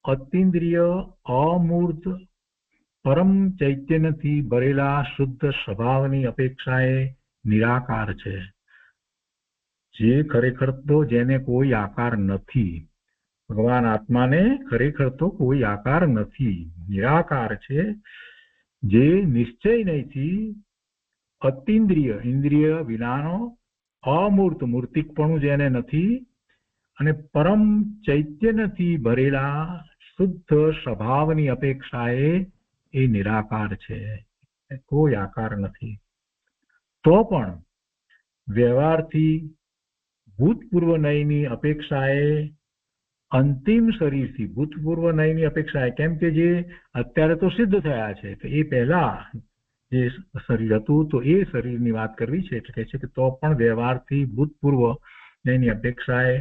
અતિન્દ્રિય અમૂર્ત પરમ ચૈતન્યથી ભરેલા શુદ્ધ સ્વભાવની અપેક્ષાએ નિરાકાર છે. જે ખરેખર તો જેને કોઈ આકાર નથી, ભગવાન આત્માને ખરેખર તો કોઈ આકાર નથી, નિરાકાર છે, જે નિશ્ચય નહીંથી અતિન્દ્રિય ઇન્દ્રિય વિનાનો અમૂર્ત મૂર્તિકપણું જેને નથી અને પરમ ચૈતન્યથી ભરેલા શુદ્ધ સ્વભાવની અપેક્ષાએ એ નિરાકાર છે, કોઈ આકાર નથી. તો પણ વ્યવહારથી ભૂતપૂર્વ નયની અપેક્ષાએ અંતિમ શરીરથી ભૂતપૂર્વ નયની અપેક્ષાએ, કેમ કે જે અત્યારે તો સિદ્ધ થયા છે, તો એ પહેલા જે શરીર હતું તો એ શરીરની વાત કરવી છે. એટલે કહે છે કે તો પણ વ્યવહારથી ભૂતપૂર્વ નયની અપેક્ષાએ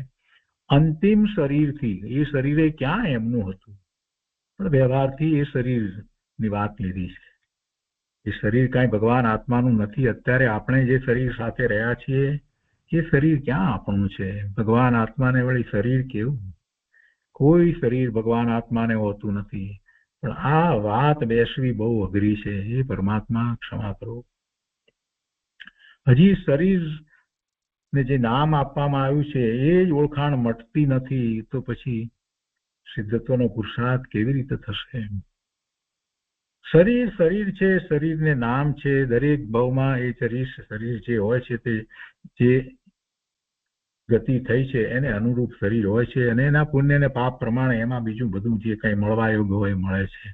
અંતિમ શરીરથી, એ શરીરે ક્યાં એમનું હતું, પણ વ્યવહારથી એ શરીરની વાત લીધી છે. એ શરીર કાંઈ ભગવાન આત્માનું નથી. અત્યારે આપણે જે શરીર સાથે રહ્યા છીએ એ શરીર ક્યાં આપણું છે? ભગવાન આત્માને વળી શરીર કેવું? કોઈ શરીર ભગવાન આત્માને હોતું નથી. પણ આ વાત બેસવી બહુ અઘરી છે. એ પરમાત્મા ક્ષમા કરો. હજી શરીરને જે નામ આપવામાં આવ્યું છે એ જ ઓળખાણ મટતી નથી, તો પછી સિદ્ધત્વનો પુરુષાર્થ કેવી રીતે થશે? શરીર શરીર છે, શરીરને નામ છે. દરેક ભાવમાં એ શરીર જે હોય છે તે જે ગતિ થઈ છે એને અનુરૂપ શરીર હોય છે, અને એના પુણ્ય અને પાપ પ્રમાણે એમાં બીજું બધું જે કંઈ મળવા યોગ્ય હોય મળે છે.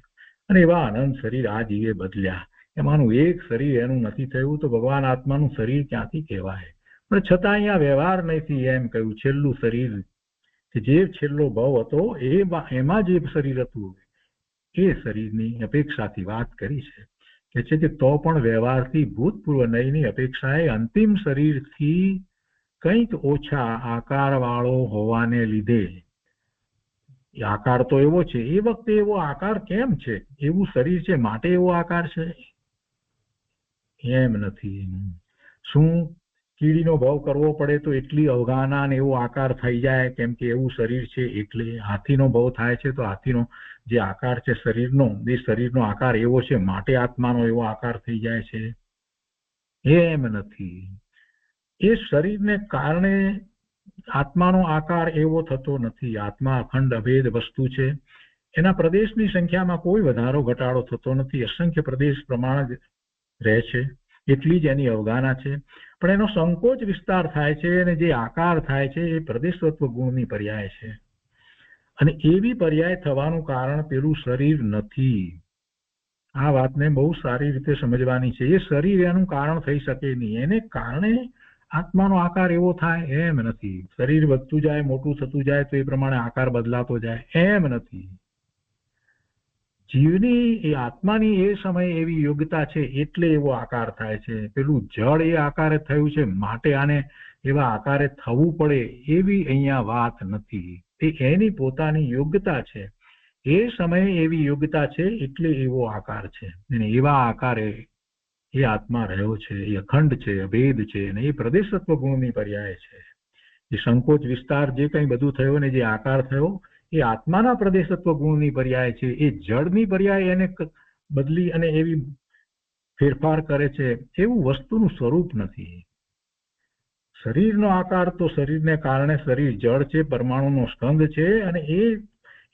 અને એવા અનંત શરીર આ જીવે બદલ્યા, એમાંનું એક શરીર એનું નથી થયું, તો ભગવાન આત્માનું શરીર ક્યાંથી કહેવાય? પણ છતાં અહીંયા વ્યવહાર નથી એમ કહ્યું છેલ્લું શરીર, કે જે છેલ્લો ભાવ હતો એમાં જે શરીર હતું એ શરીરની અપેક્ષાથી વાત કરી છે. કે છે કે તો પણ વ્યવહારથી ભૂતપૂર્વ નયની અપેક્ષાએ અંતિમ શરીરથી કંઈક ઓછા આકાર વાળો હોવાને લીધે, આકાર તો એવો છે, એ વખતે એવો આકાર કેમ છે? એવું શરીર છે માટે એવો આકાર છે? એમ નથી. શું કીડીનો ભાવ કરવો પડે તો એટલી અવગાહના ને એવો આકાર થઈ જાય કેમ કે એવું શરીર છે એટલે? હાથીનો ભાવ થાય છે તો હાથીનો જે આકાર છે શરીરનો, એ શરીરનો આકાર એવો છે માટે આત્માનો એવો આકાર થઈ જાય છે? એમ નથી. એ શરીરને કારણે આત્માનો આકાર એવો થતો નથી. આત્મા અખંડ અભેદ વસ્તુ છે. એના પ્રદેશની સંખ્યામાં કોઈ વધારો ઘટાડો થતો નથી. અસંખ્ય પ્રદેશ પ્રમાણ રહે છે, એટલી જ એની અવગાહના છે. પણ એનો સંકોચ વિસ્તાર થાય છે, અને જે આકાર થાય છે એ પ્રદેશત્વ ગુણની પર્યાય છે. અને એવી પર્યાય થવાનું કારણ પેલું શરીર નથી. આ વાતને બહુ સારી રીતે સમજવાની છે. એ શરીર એનું કારણ થઈ શકે નહીં. એને કારણે આત્માનો આકાર એવો થાય એમ નથી. શરીર વધતું જાય, મોટું થતું જાય તો એ પ્રમાણે આકાર બદલાતો જાય એમ નથી. જીવની એ આત્માની એ સમયે એવી યોગ્યતા છે એટલે એવો આકાર થાય છે. પેલું જળ એ આકારે થયું છે માટે આને એવા આકારે થવું પડે એવી અહીંયા વાત નથી. તે એની પોતાની યોગ્યતા છે. એ સમયે એવી યોગ્યતા છે એટલે એવો આકાર છે. અને એવા આકારે એ આત્મા રહ્યો છે. એ અખંડ છે, અભેદ છે, અને એ પ્રદેશત્વ ગુણની પર્યાય છે. એ સંકોચ વિસ્તાર જે કંઈ બધું થયો ને જે આકાર થયો એ આત્માના પ્રદેશત્વ ગુણની પર્યાય છે. એ જળની પર્યાય એને બદલી અને એવી ફેરફાર કરે છે એવું વસ્તુનું સ્વરૂપ નથી. શરીરનો આકાર તો શરીરને કારણે શરીર જળ છે, પરમાણુનો સ્કંદ છે, અને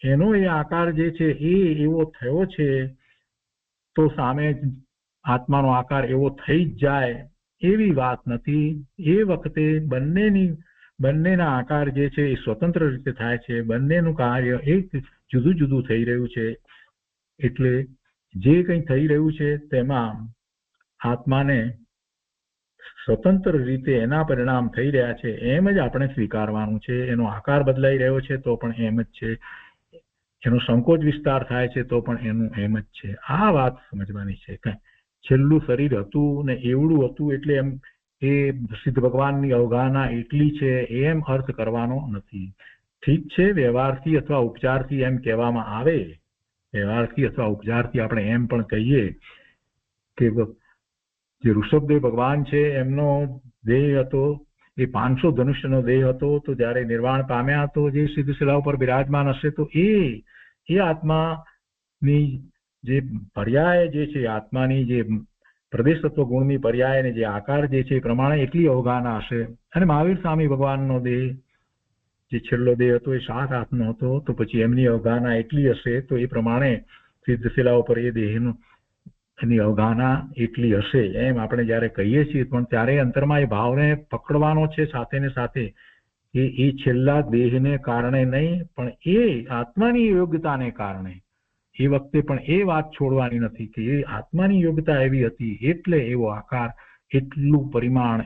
એનો એ આકાર જે છે એ એવો થયો છે તો સામે આત્માનો આકાર એવો થઈ જ જાય એવી વાત નથી. એ વખતે બંનેના આકાર જે છે એ સ્વતંત્ર રીતે થાય છે. બંનેનું કાર્ય એક જુદું જુદું થઈ રહ્યું છે. એટલે જે કંઈ થઈ રહ્યું છે તેમાં આત્માને સ્વતંત્ર રીતે એના પરિણામ થઈ રહ્યા છે એમ જ આપણે સ્વીકારવાનું છે. એનો આકાર બદલાઈ રહ્યો છે તો પણ એમ જ છે. એનો સંકોચ વિસ્તાર થાય છે તો પણ એનું એમ જ છે. આ વાત સમજવાની છે. કઈ છેલ્લું શરીર હતું ને એવડું હતું એટલે એમ એ સિદ્ધ ભગવાનની અવગાહના એટલી છે એમ અર્થ કરવાનો નથી. ઠીક છે, વ્યવહારથી અથવા ઉપચારથી એમ કહેવામાં આવે, વ્યવહારથી અથવા ઉપચારથી આપણે એમ પણ કહીએ કે જે ઋષભદેવ ભગવાન છે એમનો દેહ હતો એ 500 ધનુષ્યનો દેહ હતો. તો જયારે નિર્વાણ પામ્યા તો જે સિદ્ધ શિલા ઉપર બિરાજમાન હશે તો એ આત્માની જે પર્યાય જે છે, આત્માની જે પ્રદેશતત્વ ગુણની પર્યાયને જે આકાર જે છે એ પ્રમાણે એટલી અવગાહના હશે. અને મહાવીર સ્વામી ભગવાનનો દેહ જે છેલ્લો દેહ હતો એ 7 હાથનો હતો, તો પછી એમની અવગાહના એટલી હશે તો એ પ્રમાણે સિદ્ધશિલાઓ પર એ દેહનું એની અવગાહના એટલી હશે એમ આપણે જયારે કહીએ છીએ. પણ ત્યારે અંતરમાં એ ભાવને પકડવાનો છે સાથે ને સાથે કે એ છેલ્લા દેહને કારણે નહીં પણ એ આત્માની યોગ્યતાને કારણે એ વખતે પણ એ વાત છોડવાની નથી કે એ આત્માની યોગ્યતા એવી હતી એટલે એવો આકાર, એટલું પરિમાણ,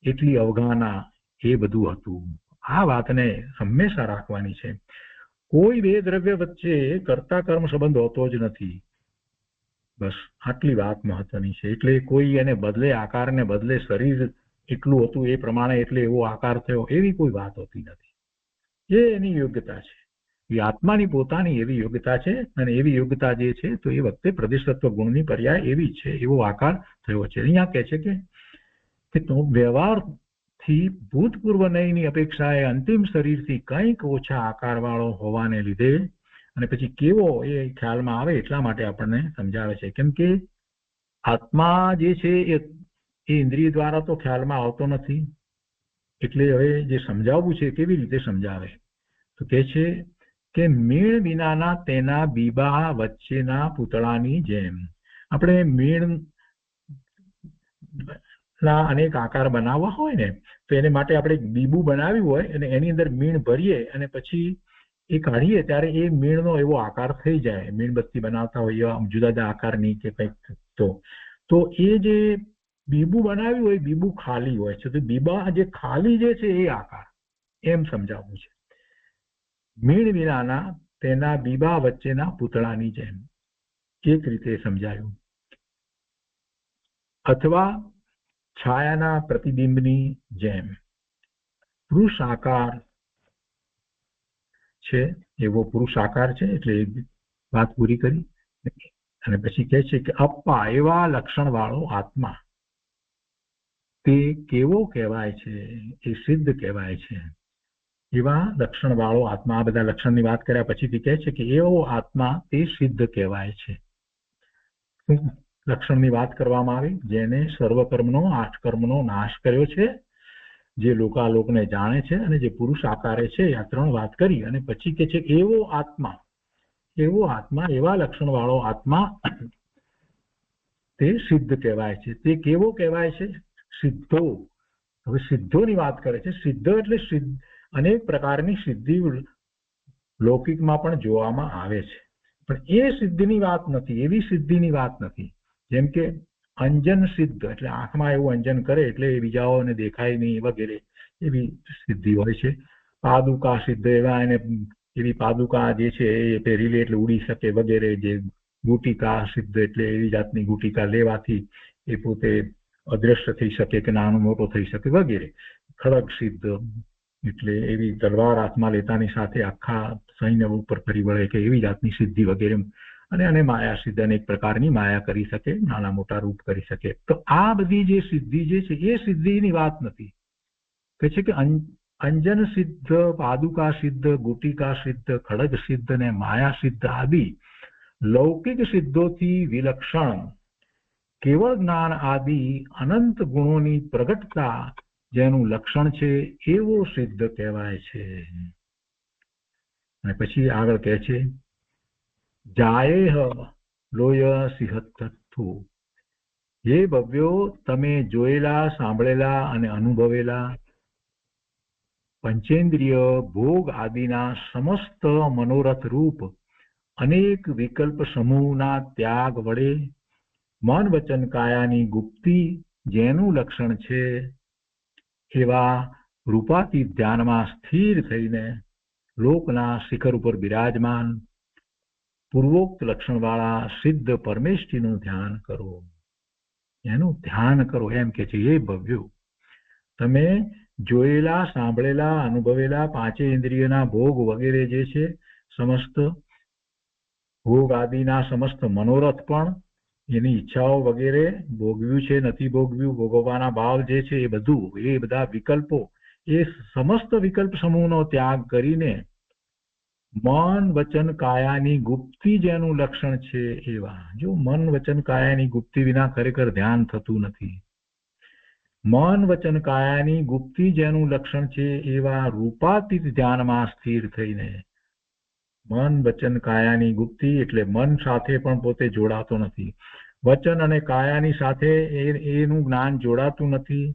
એટલી અવગાહના, એ બધું હતું. આ વાતને હંમેશા રાખવાની છે. કોઈ બે દ્રવ્ય વચ્ચે કર્તા કર્મ સંબંધ હોતો જ નથી. બસ આટલી વાત મહત્વની છે. એટલે કોઈ એને બદલે, આકારને બદલે શરીર એટલું હતું એ પ્રમાણે એટલે એવો આકાર થયો એવી કોઈ વાત હોતી નથી. એ એની યોગ્યતા છે, એ આત્માની પોતાની એવી યોગ્યતા છે. અને એવી યોગ્યતા જે છે તો એ વખતે પ્રદેશતત્વ ગુણની પર્યાય એવી છે, એવો આકાર થયો છે. અહીંયા કહે છે કે તો વ્યવહારથી ભૂતપૂર્વ નયની અપેક્ષાએ અંતિમ શરીરથી કંઈક ઓછા આકાર વાળો હોવાને લીધે, અને પછી કેવો એ ખ્યાલમાં આવે એટલા માટે આપણને સમજાવે છે. કેમ કે આત્મા જે છે એ ઇન્દ્રિય દ્વારા તો ખ્યાલમાં આવતો નથી. એટલે હવે જે સમજાવવું છે કેવી રીતે સમજાવે, તો કે છે કે મીણ વિનાના તેના બીબા વચ્ચેના પૂતળાની જેમ. આપણે મીણ ના અનેક આકાર બનાવવા હોય ને તો એને માટે આપણે બીબું બનાવ્યું હોય અને એની અંદર મીણ ભરીએ અને પછી એ કાઢીએ ત્યારે એ મીણનો એવો આકાર થઈ જાય. મીણબત્તી બનાવતા હોય એવા જુદા જુદા આકારની કે કંઈક, તો એ જે બીબું બનાવ્યું હોય બીબું ખાલી હોય છે. તો બીબા જે ખાલી જે છે એ આકાર એમ સમજાવવું છે. મીણ વિનાના તેના બીબા વચ્ચેના પૂતળાની જેમ એક રીતે સમજાયું. અથવા છાયાના પ્રતિબિંબની જેમ પુરુષ આકાર છે, એવો પુરુષ આકાર છે. એટલે વાત પૂરી કરી અને પછી કહે છે કે અપ્પા એવા લક્ષણ વાળો આત્મા તે કેવો કહેવાય છે, એ સિદ્ધ કહેવાય છે. એવા લક્ષણ વાળો આત્મા, આ બધા લક્ષણની વાત કર્યા પછીથી કહે છે કે એવો આત્મા તે સિદ્ધ કહેવાય છે. લક્ષણની વાત કરવામાં આવી, જેને સર્વકર્મનો 8 કર્મનો નાશ કર્યો છે, જે લોકાલોકને જાણે છે અને જે પુરુષ આકારે છે. આ 3 વાત કરી અને પછી કે છે એવો આત્મા, એવા લક્ષણ વાળો આત્મા તે સિદ્ધ કહેવાય છે. તે કેવો કહેવાય છે? સિદ્ધો. હવે સિદ્ધોની વાત કરે છે. સિદ્ધ એટલે અનેક પ્રકારની સિદ્ધિ લૌકિકમાં પણ જોવામાં આવે છે, પણ એ સિદ્ધિની વાત નથી, એવી સિદ્ધિની વાત નથી. જેમ કે અંજન સિદ્ધ એટલે આંખમાં એવું અંજન કરે એટલે એ બીજાઓને દેખાય નહીં વગેરે, એવી સિદ્ધિ હોય છે. પાદુકા સિદ્ધ, એવા એને એવી પાદુકા જે છે એ પહેરી લે એટલે ઉડી શકે વગેરે. જે ગુટિકા સિદ્ધ એટલે એવી જાતની ગુટિકા લેવાથી એ પોતે અદ્રશ્ય થઈ શકે કે નાનો મોટો થઈ શકે વગેરે. ખડગ સિદ્ધ એટલે એવી તલવાર હાથમાં લેતાની સાથે આખા સૈન્ય ઉપર ફરી વળે કે એવી જાતની સિદ્ધિ વગેરે. અને માયા સિદ્ધ, અનેક પ્રકારની માયા કરી શકે, નાના મોટા રૂપ કરી શકે. તો આ બધી જે સિદ્ધિ જે છે એ સિદ્ધિની વાત નથી. કહે છે કે અંજન સિદ્ધ, પાદુકા સિદ્ધ, ગુટિકા સિદ્ધ, ખડગ સિદ્ધ અને માયા સિદ્ધ આદિ લૌકિક સિદ્ધોથી વિલક્ષણ કેવળ જ્ઞાન આદિ અનંત ગુણોની પ્રગટતા જેનું લક્ષણ છે એવો સિદ્ધ કહેવાય છે. અને પછી આગળ કહે છે જાયેહ લોય સિંહત્થુ. હે ભવ્યો, તમે જોયેલા, સાંભળેલા અને અનુભવેલા પંચેન્દ્રિય ભોગ આદિના સમસ્ત મનોરથ રૂપ અનેક વિકલ્પ સમૂહના ત્યાગ વડે મન વચન કાયાની ગુપ્તિ જેનું લક્ષણ છે એવા રૂપાતી ધ્યાનમાં સ્થિર થઈને લોકના શિખર ઉપર બિરાજમાન પૂર્વોક્ત લક્ષણવાળા સિદ્ધ પરમેષ્ઠીનું ધ્યાન કરો. એનું ધ્યાન કરો એમ કે છે. એ ભવ્યો, તમે જોયેલા, સાંભળેલા, અનુભવેલા પાંચે ઇન્દ્રિયના ભોગ વગેરે જે છે, સમસ્ત ભોગ આદિના સમસ્ત મનોરથ પણ, એની ઈચ્છાઓ વગેરે ભોગવ્યું છે, નથી ભોગવ્યું, ભોગવવાના ભાવ જે છે એ બધું, એ બધા વિકલ્પો, એ સમસ્ત વિકલ્પ સમૂહનો ત્યાગ કરીને મન વચન કાયાની ગુપ્તિ જેનું લક્ષણ છે એવા. જો મન વચન કાયાની ગુપ્તિ વિના ખરેખર ધ્યાન થતું નથી. મન વચન કાયાની ગુપ્તિ જેનું લક્ષણ છે એવા રૂપાતીત ધ્યાનમાં સ્થિર થઈને. મન વચન કાયાની ગુપ્તિ એટલે મન સાથે પણ પોતે જોડાતો નથી, વચન અને કાયાની સાથે એનું જ્ઞાન જોડાતું નથી,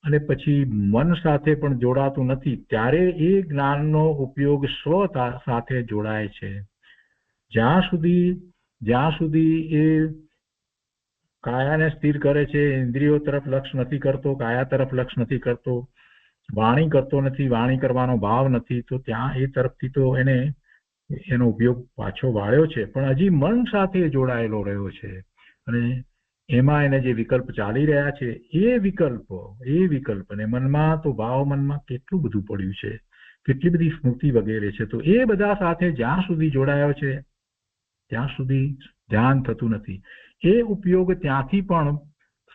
અને પછી મન સાથે પણ જોડાતું નથી, ત્યારે એ જ્ઞાનનો ઉપયોગ સ્વ સાથે જોડાય છે. જ્યાં સુધી એ કાયાને સ્થિર કરે છે, ઇન્દ્રિયો તરફ લક્ષ નથી કરતો, કાયા તરફ લક્ષ નથી કરતો, વાણી કરતો નથી, વાણી કરવાનો ભાવ નથી, તો ત્યાં એ તરફથી તો એનો ઉપયોગ પાછો વાળ્યો છે, પણ હજી મન સાથે જોડાયેલો રહ્યો છે. અને એમાં એને જે વિકલ્પ ચાલી રહ્યા છે એ વિકલ્પ અને મનમાં તો મનમાં કેટલું બધું પડ્યું છે, કેટલી બધી સ્મૃતિ વગેરે છે, તો એ બધા સાથે જ્યાં સુધી જોડાયો છે ત્યાં સુધી ધ્યાન થતું નથી. એ ઉપયોગ ત્યાંથી પણ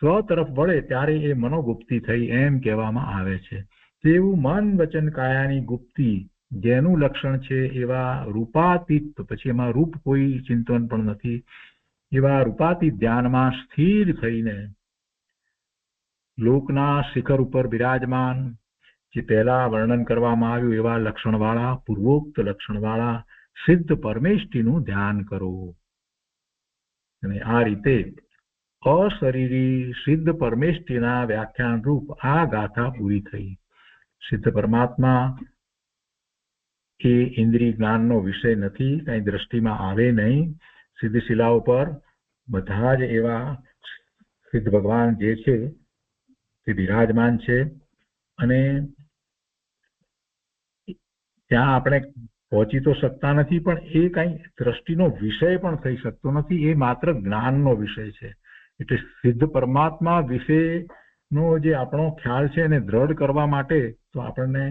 સ્વ તરફ વળે ત્યારે એ મનોગુપ્તિ થઈ એમ કહેવામાં આવે છે. તેવું મન વચન કાયાની ગુપ્તિ જેનું લક્ષણ છે એવા રૂપાતીત, પછી એમાં રૂપ કોઈ ચિંતન પણ નથી, એવા રૂપાતીત ધ્યાનમાં સ્થિર થઈને લોકના શિખર ઉપર બિરાજમાન, જે પહેલા વર્ણન કરવામાં આવ્યું એવા લક્ષણવાળા, પૂર્વોક્ત લક્ષણવાળા સિદ્ધ પરમેષ્ઠીનું ધ્યાન કરો. અને આ રીતે અશરીરી સિદ્ધ પરમેષ્ઠીના વ્યાખ્યાન રૂપ આ ગાથા પૂરી થઈ. સિદ્ધ પરમાત્મા એ ઇન્દ્રિય જ્ઞાનનો વિષય નથી, કઈ દ્રષ્ટિમાં આવે નહીં. સિદ્ધ શિલાઓ પર બધા જ એવા સિદ્ધ ભગવાન જે છે તે બિરાજમાન છે, અને ત્યાં આપણે પહોંચી તો શકતા નથી, પણ એ કઈ દ્રષ્ટિનો વિષય પણ થઈ શકતો નથી, એ માત્ર જ્ઞાનનો વિષય છે. એટલે સિદ્ધ પરમાત્મા વિશેનો જે આપણો ખ્યાલ છે એને દ્રઢ કરવા માટે તો આપણને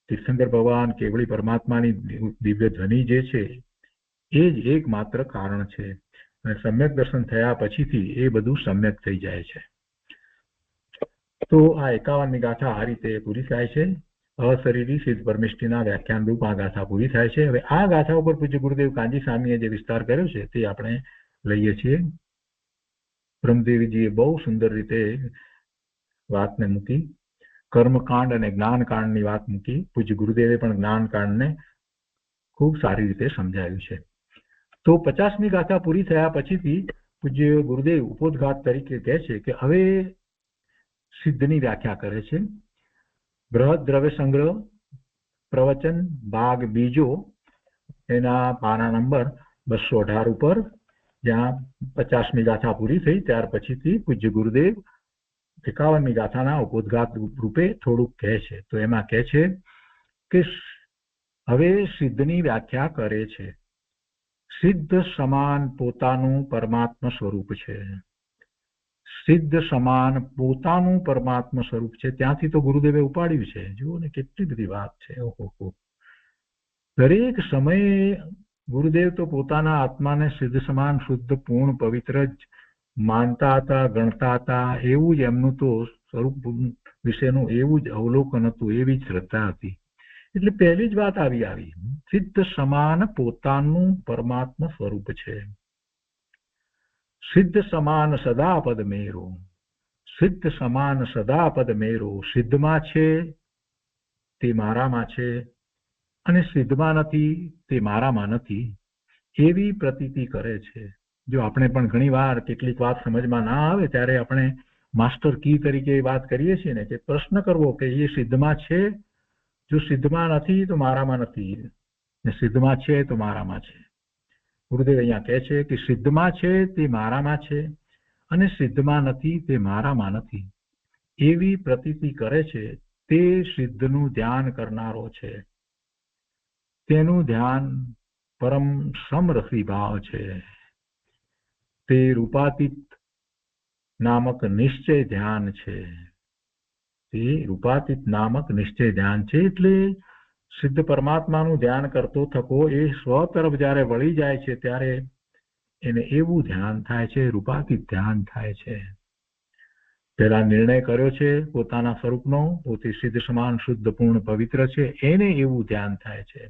તીર્થંકર ભગવાન કેવળી પરમાત્માની દિવ્ય ધ્વનિ જે છે એ જ એકમાત્ર કારણ છે. અને સમ્યક દર્શન થયા પછીથી એ બધું સમ્યક થઈ જાય છે. તો આ 51મી ગાથા આ રીતે પૂરી થાય છે. અશરીરી સિદ્ધ પરમેષ્ઠીના વ્યાખ્યાન રૂપ આ ગાથા પૂરી થાય છે. હવે આ ગાથા ઉપર પૂજ્ય ગુરુદેવ કાંજી સ્વામીએ જે વિસ્તાર કર્યો છે તે આપણે લઈએ છીએ. બ્રહ્મદેવજીએ બહુ સુંદર રીતે વાતને મૂકી. કર્મકાંડ અને જ્ઞાનકાંડની વાત મૂકી. પૂજ્ય ગુરુદેવે પણ જ્ઞાનકાંડને ખૂબ સારી રીતે સમજાવ્યું છે. તો 50મી ગાથા પૂરી થયા પછીથી પૂજ્ય ગુરુદેવ ઉપોદ્ઘાત તરીકે કહે છે કે હવે સિદ્ધની વ્યાખ્યા કરે છે. બૃહદ દ્રવ્ય સંગ્રહ પ્રવચન ભાગ બીજો, એના પાના નંબર 218 ઉપર, જ્યાં 50મી ગાથા પૂરી થઈ ત્યાર પછીથી પૂજ્ય ગુરુદેવ 51મી ગાથાના ઉપોદ્ઘાત રૂપે થોડુંક કહે છે. તો એમાં કહે છે કે હવે સિદ્ધની વ્યાખ્યા કરે છે. સિદ્ધ સમાન પોતાનું પરમાત્મા સ્વરૂપ છે. સિદ્ધ સમાન પોતાનું પરમાત્મા સ્વરૂપ છે. ત્યાંથી તો ગુરુદેવે ઉપાડ્યું છે. જુઓ ને કેટલી બધી વાત છે. ઓહો, દરેક સમયે ગુરુદેવ તો પોતાના આત્માને સિદ્ધ સમાન શુદ્ધ પૂર્ણ પવિત્ર જ માનતા હતા, ગણતા હતા. એવું જ એમનું તો સ્વરૂપ વિશેનું એવું જ અવલોકન હતું, એવી જ શ્રદ્ધા હતી. એટલે પહેલી જ વાત આવી સિદ્ધ સમાન પોતાનું પરમાત્મા સ્વરૂપ છે. સિદ્ધ સમાન સદાપદ મેરો, સિદ્ધ સમાન સદાપદ મેરો. સિદ્ધમાં છે તે મારામાં છે, અને સિદ્ધમાં નથી તે મારામાં નથી, એવી પ્રતીતિ કરે છે. જો આપણે પણ ઘણી વાર કેટલીક વાત સમજમાં ના આવે ત્યારે આપણે માસ્ટર કી તરીકે વાત કરીએ છીએ ને, કે પ્રશ્ન કરવો કે એ સિદ્ધમાં છે, જો સિદ્ધમાં નથી તો મારામાં નથી, ને સિદ્ધમાં છે તો મારામાં છે. ગુરુદેવ અહીંયા કહે છે કે સિદ્ધમાં છે તે મારામાં છે, અને સિદ્ધમાં નથી તે મારામાં નથી, એવી પ્રતીતિ કરે છે. તે સિદ્ધનું ધ્યાન કરનારો છે. તેનું ધ્યાન પરમ સમરસી ભાવ છે. તે રૂપાતીત નામક નિશ્ચય ધ્યાન છે. તે રૂપાતીત નામક નિશ્ચય ધ્યાન છે. એટલે સિદ્ધ પરમાત્માનું ધ્યાન કરતો થકો એ સ્વ તરફ જ્યારે વળી જાય છે ત્યારે એને એવું ધ્યાન થાય છે, રૂપાતીત ધ્યાન થાય છે. પહેલા નિર્ણય કર્યો છે પોતાના સ્વરૂપનો, પોતે સિદ્ધ સમાન શુદ્ધ પૂર્ણ પવિત્ર છે, એને એવું ધ્યાન થાય છે.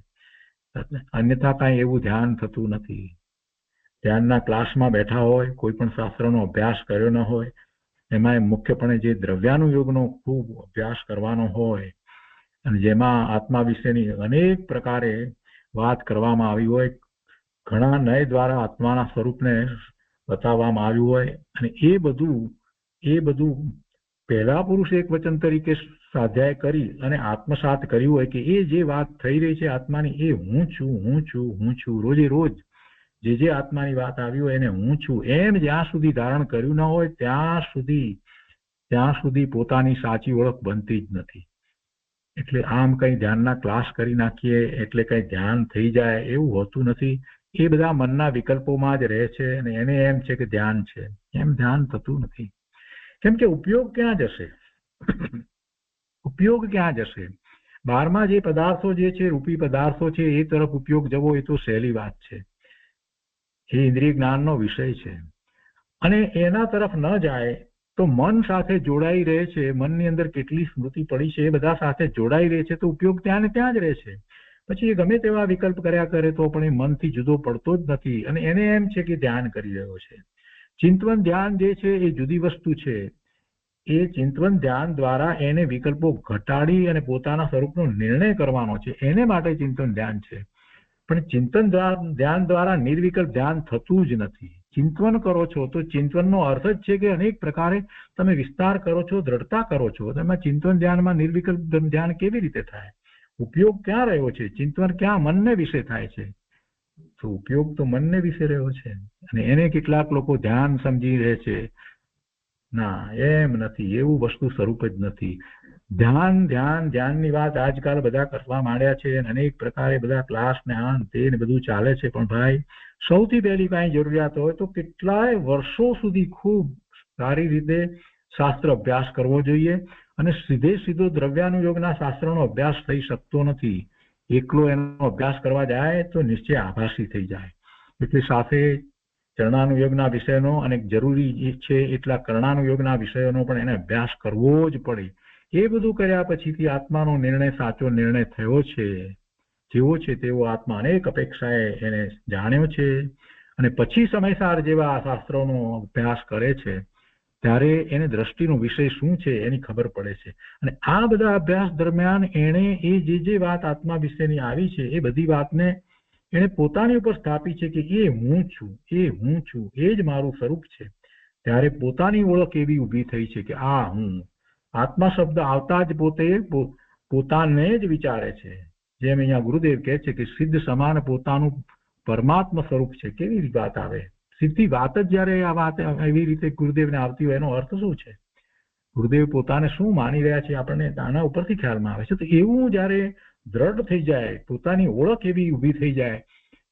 અન્યથા કાંઈ એવું ધ્યાન થતું નથી. ધ્યાનના ક્લાસમાં બેઠા હોય, કોઈ પણ શાસ્ત્રનો અભ્યાસ કર્યો ન હોય, એમાં મુખ્યપણે જે દ્રવ્યાનુયોગનો ખૂબ અભ્યાસ કરવાનો હોય અને જેમાં આત્મા વિશેની અનેક પ્રકારે વાત કરવામાં આવી હોય, ઘણા નય દ્વારા આત્માના સ્વરૂપને બતાવવામાં આવ્યું હોય, અને એ બધું પહેલા પુરુષ એક વચન તરીકે સ્વાધ્યાય કરી અને આત્મસાત કર્યું હોય કે એ જે વાત થઈ રહી છે આત્માની, એ હું છું. રોજે રોજ જે આત્માની વાત આવી હોય એને હું છું એમ જ્યાં સુધી ધારણ કર્યું ન હોય ત્યાં સુધી પોતાની સાચી ઓળખ બનતી જ નથી. એટલે આમ કઈ ધ્યાનના ક્લાસ કરી નાખીએ એટલે કઈ ધ્યાન થઈ જાય એવું હોતું નથી. એ બધા મનના વિકલ્પોમાં જ રહે છે અને એને એમ છે કે ધ્યાન છે, એમ ધ્યાન થતું નથી. કેમ કે ઉપયોગ ક્યાં જશે? ઉપયોગ ક્યાં જશે? બહારમાં જે પદાર્થો જે છે, રૂપી પદાર્થો છે, એ તરફ ઉપયોગ જવો એ તો સહેલી વાત છે. એ ઇન્દ્રિય જ્ઞાનનો વિષય છે. અને એના તરફ ન જાય તો મન સાથે જોડાઈ રહે છે. મનની અંદર કેટલી સ્મૃતિ પડી છે એ બધા સાથે જોડાઈ રહે છે, તો ઉપયોગ ત્યાં ને ત્યાં જ રહે છે. પછી એ ગમે તેવા વિકલ્પ કર્યા કરે તો પણ એ મનથી જુદો પડતો જ નથી અને એને એમ છે કે ધ્યાન કરી રહ્યો છે. ચિંતવન ધ્યાન જે છે એ જુદી વસ્તુ છે. એ ચિંતવન ધ્યાન દ્વારા એને વિકલ્પો ઘટાડી અને પોતાના સ્વરૂપનો નિર્ણય કરવાનો છે, એને માટે ચિંતન ધ્યાન છે. પણ ચિંતન ધ્યાન દ્વારા નિર્વિકલ્પ ધ્યાન થતું જ નથી. ચિંતવન કરો છો તો ચિંતવનનો અર્થ જ છે કે અનેક પ્રકારે તમે વિસ્તાર કરો છો, દ્રઢતા કરો છો. એમાં ચિંતન ધ્યાનમાં નિર્વિકલ્પ ધ્યાન કેવી રીતે થાય? ઉપયોગ ક્યાં રહ્યો છે? ચિંતવન ક્યાં મનને વિશે થાય છે? તો ઉપયોગ તો મનને વિશે રહ્યો છે અને એને કેટલાક લોકો ધ્યાન સમજી રહે છે. ના, એમ નથી. એવું વસ્તુ સ્વરૂપ જ નથી. ધ્યાનની વાત આજકાલ બધા કરવા માંડ્યા છે અને અનેક પ્રકારે બધા ક્લાસ ને આન તે ને બધું ચાલે છે. પણ ભાઈ, સૌથી પહેલી કાંઈ જરૂરિયાત હોય તો કેટલાય વર્ષો સુધી ખૂબ સારી રીતે શાસ્ત્ર અભ્યાસ કરવો જોઈએ. અને સીધો દ્રવ્યાનુયોગના શાસ્ત્રનો અભ્યાસ થઈ શકતો નથી. એકલો એનો અભ્યાસ કરવા જાય તો નિશ્ચય આભાસી થઈ જાય. એટલે સાથે ચરણાનુયોગના વિષયનો અને જરૂરી છે એટલા કર્ણાનુયોગના વિષયોનો પણ એને અભ્યાસ કરવો જ પડે. એ બધું કર્યા પછીથી આત્માનો નિર્ણય સાચો નિર્ણય થયો છે. જેવો છે તેવો આત્મા અનેક અપેક્ષાએ એને જાણ્યો છે અને પછી સમયસાર જેવા શાસ્ત્રોનો અભ્યાસ કરે છે ત્યારે એને દ્રષ્ટિનો વિષય શું છે એની ખબર પડે છે. અને આ બધા અભ્યાસ દરમિયાન એણે એ જે વાત આત્મા વિશેની આવી છે એ બધી વાતને એણે પોતાની ઉપર સ્થાપી છે કે એ હું છું, એ જ મારું સ્વરૂપ છે. ત્યારે પોતાની ઓળખ એવી ઊભી થઈ છે કે આ હું. આત્મા શબ્દ આવતા જ પોતાને જ વિચારે છે. જેમ અહીંયા ગુરુદેવ કહે છે કે સિદ્ધ સમાન પોતાનું પરમાત્મા સ્વરૂપ છે. કેવી વાત આવે? સીધી વાત જ જયારે આ વાત એવી રીતે ગુરુદેવને આવતી હોય એનો અર્થ શું છે? ગુરુદેવ પોતાને શું માની રહ્યા છે આપણને આના ઉપરથી ખ્યાલમાં આવે છે. તો એવું જયારે દ્રઢ થઈ જાય, પોતાની ઓળખ એવી ઊભી થઈ જાય,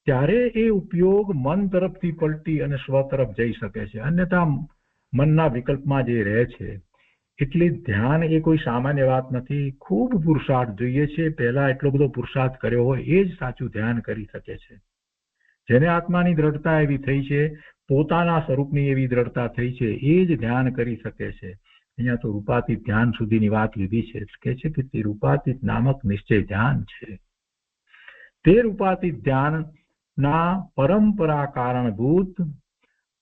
ત્યારે એ ઉપયોગ મન તરફથી પલટી અને સ્વ તરફ જઈ શકે છે. અન્યથા મનના વિકલ્પમાં જે રહે છે. એટલે ધ્યાન એ કોઈ સામાન્ય વાત નથી. ખૂબ પુરુષાર્થ જોઈએ છે. પહેલા એટલો બધો પુરુષાર્થ કર્યો હોય એ જ સાચું ધ્યાન કરી શકે છે. જેને આત્માની દ્રઢતા એવી થઈ છે, પોતાના સ્વરૂપની એવી દ્રઢતા થઈ છે, એ જ ધ્યાન કરી શકે છે. અહીંયા તો રૂપાતીત ધ્યાન સુધીની વાત લીધી છે. કે છે કે તે રૂપાતીત નામક નિશ્ચય ધ્યાન છે. તે રૂપાતીત ધ્યાનના પરંપરા કારણભૂત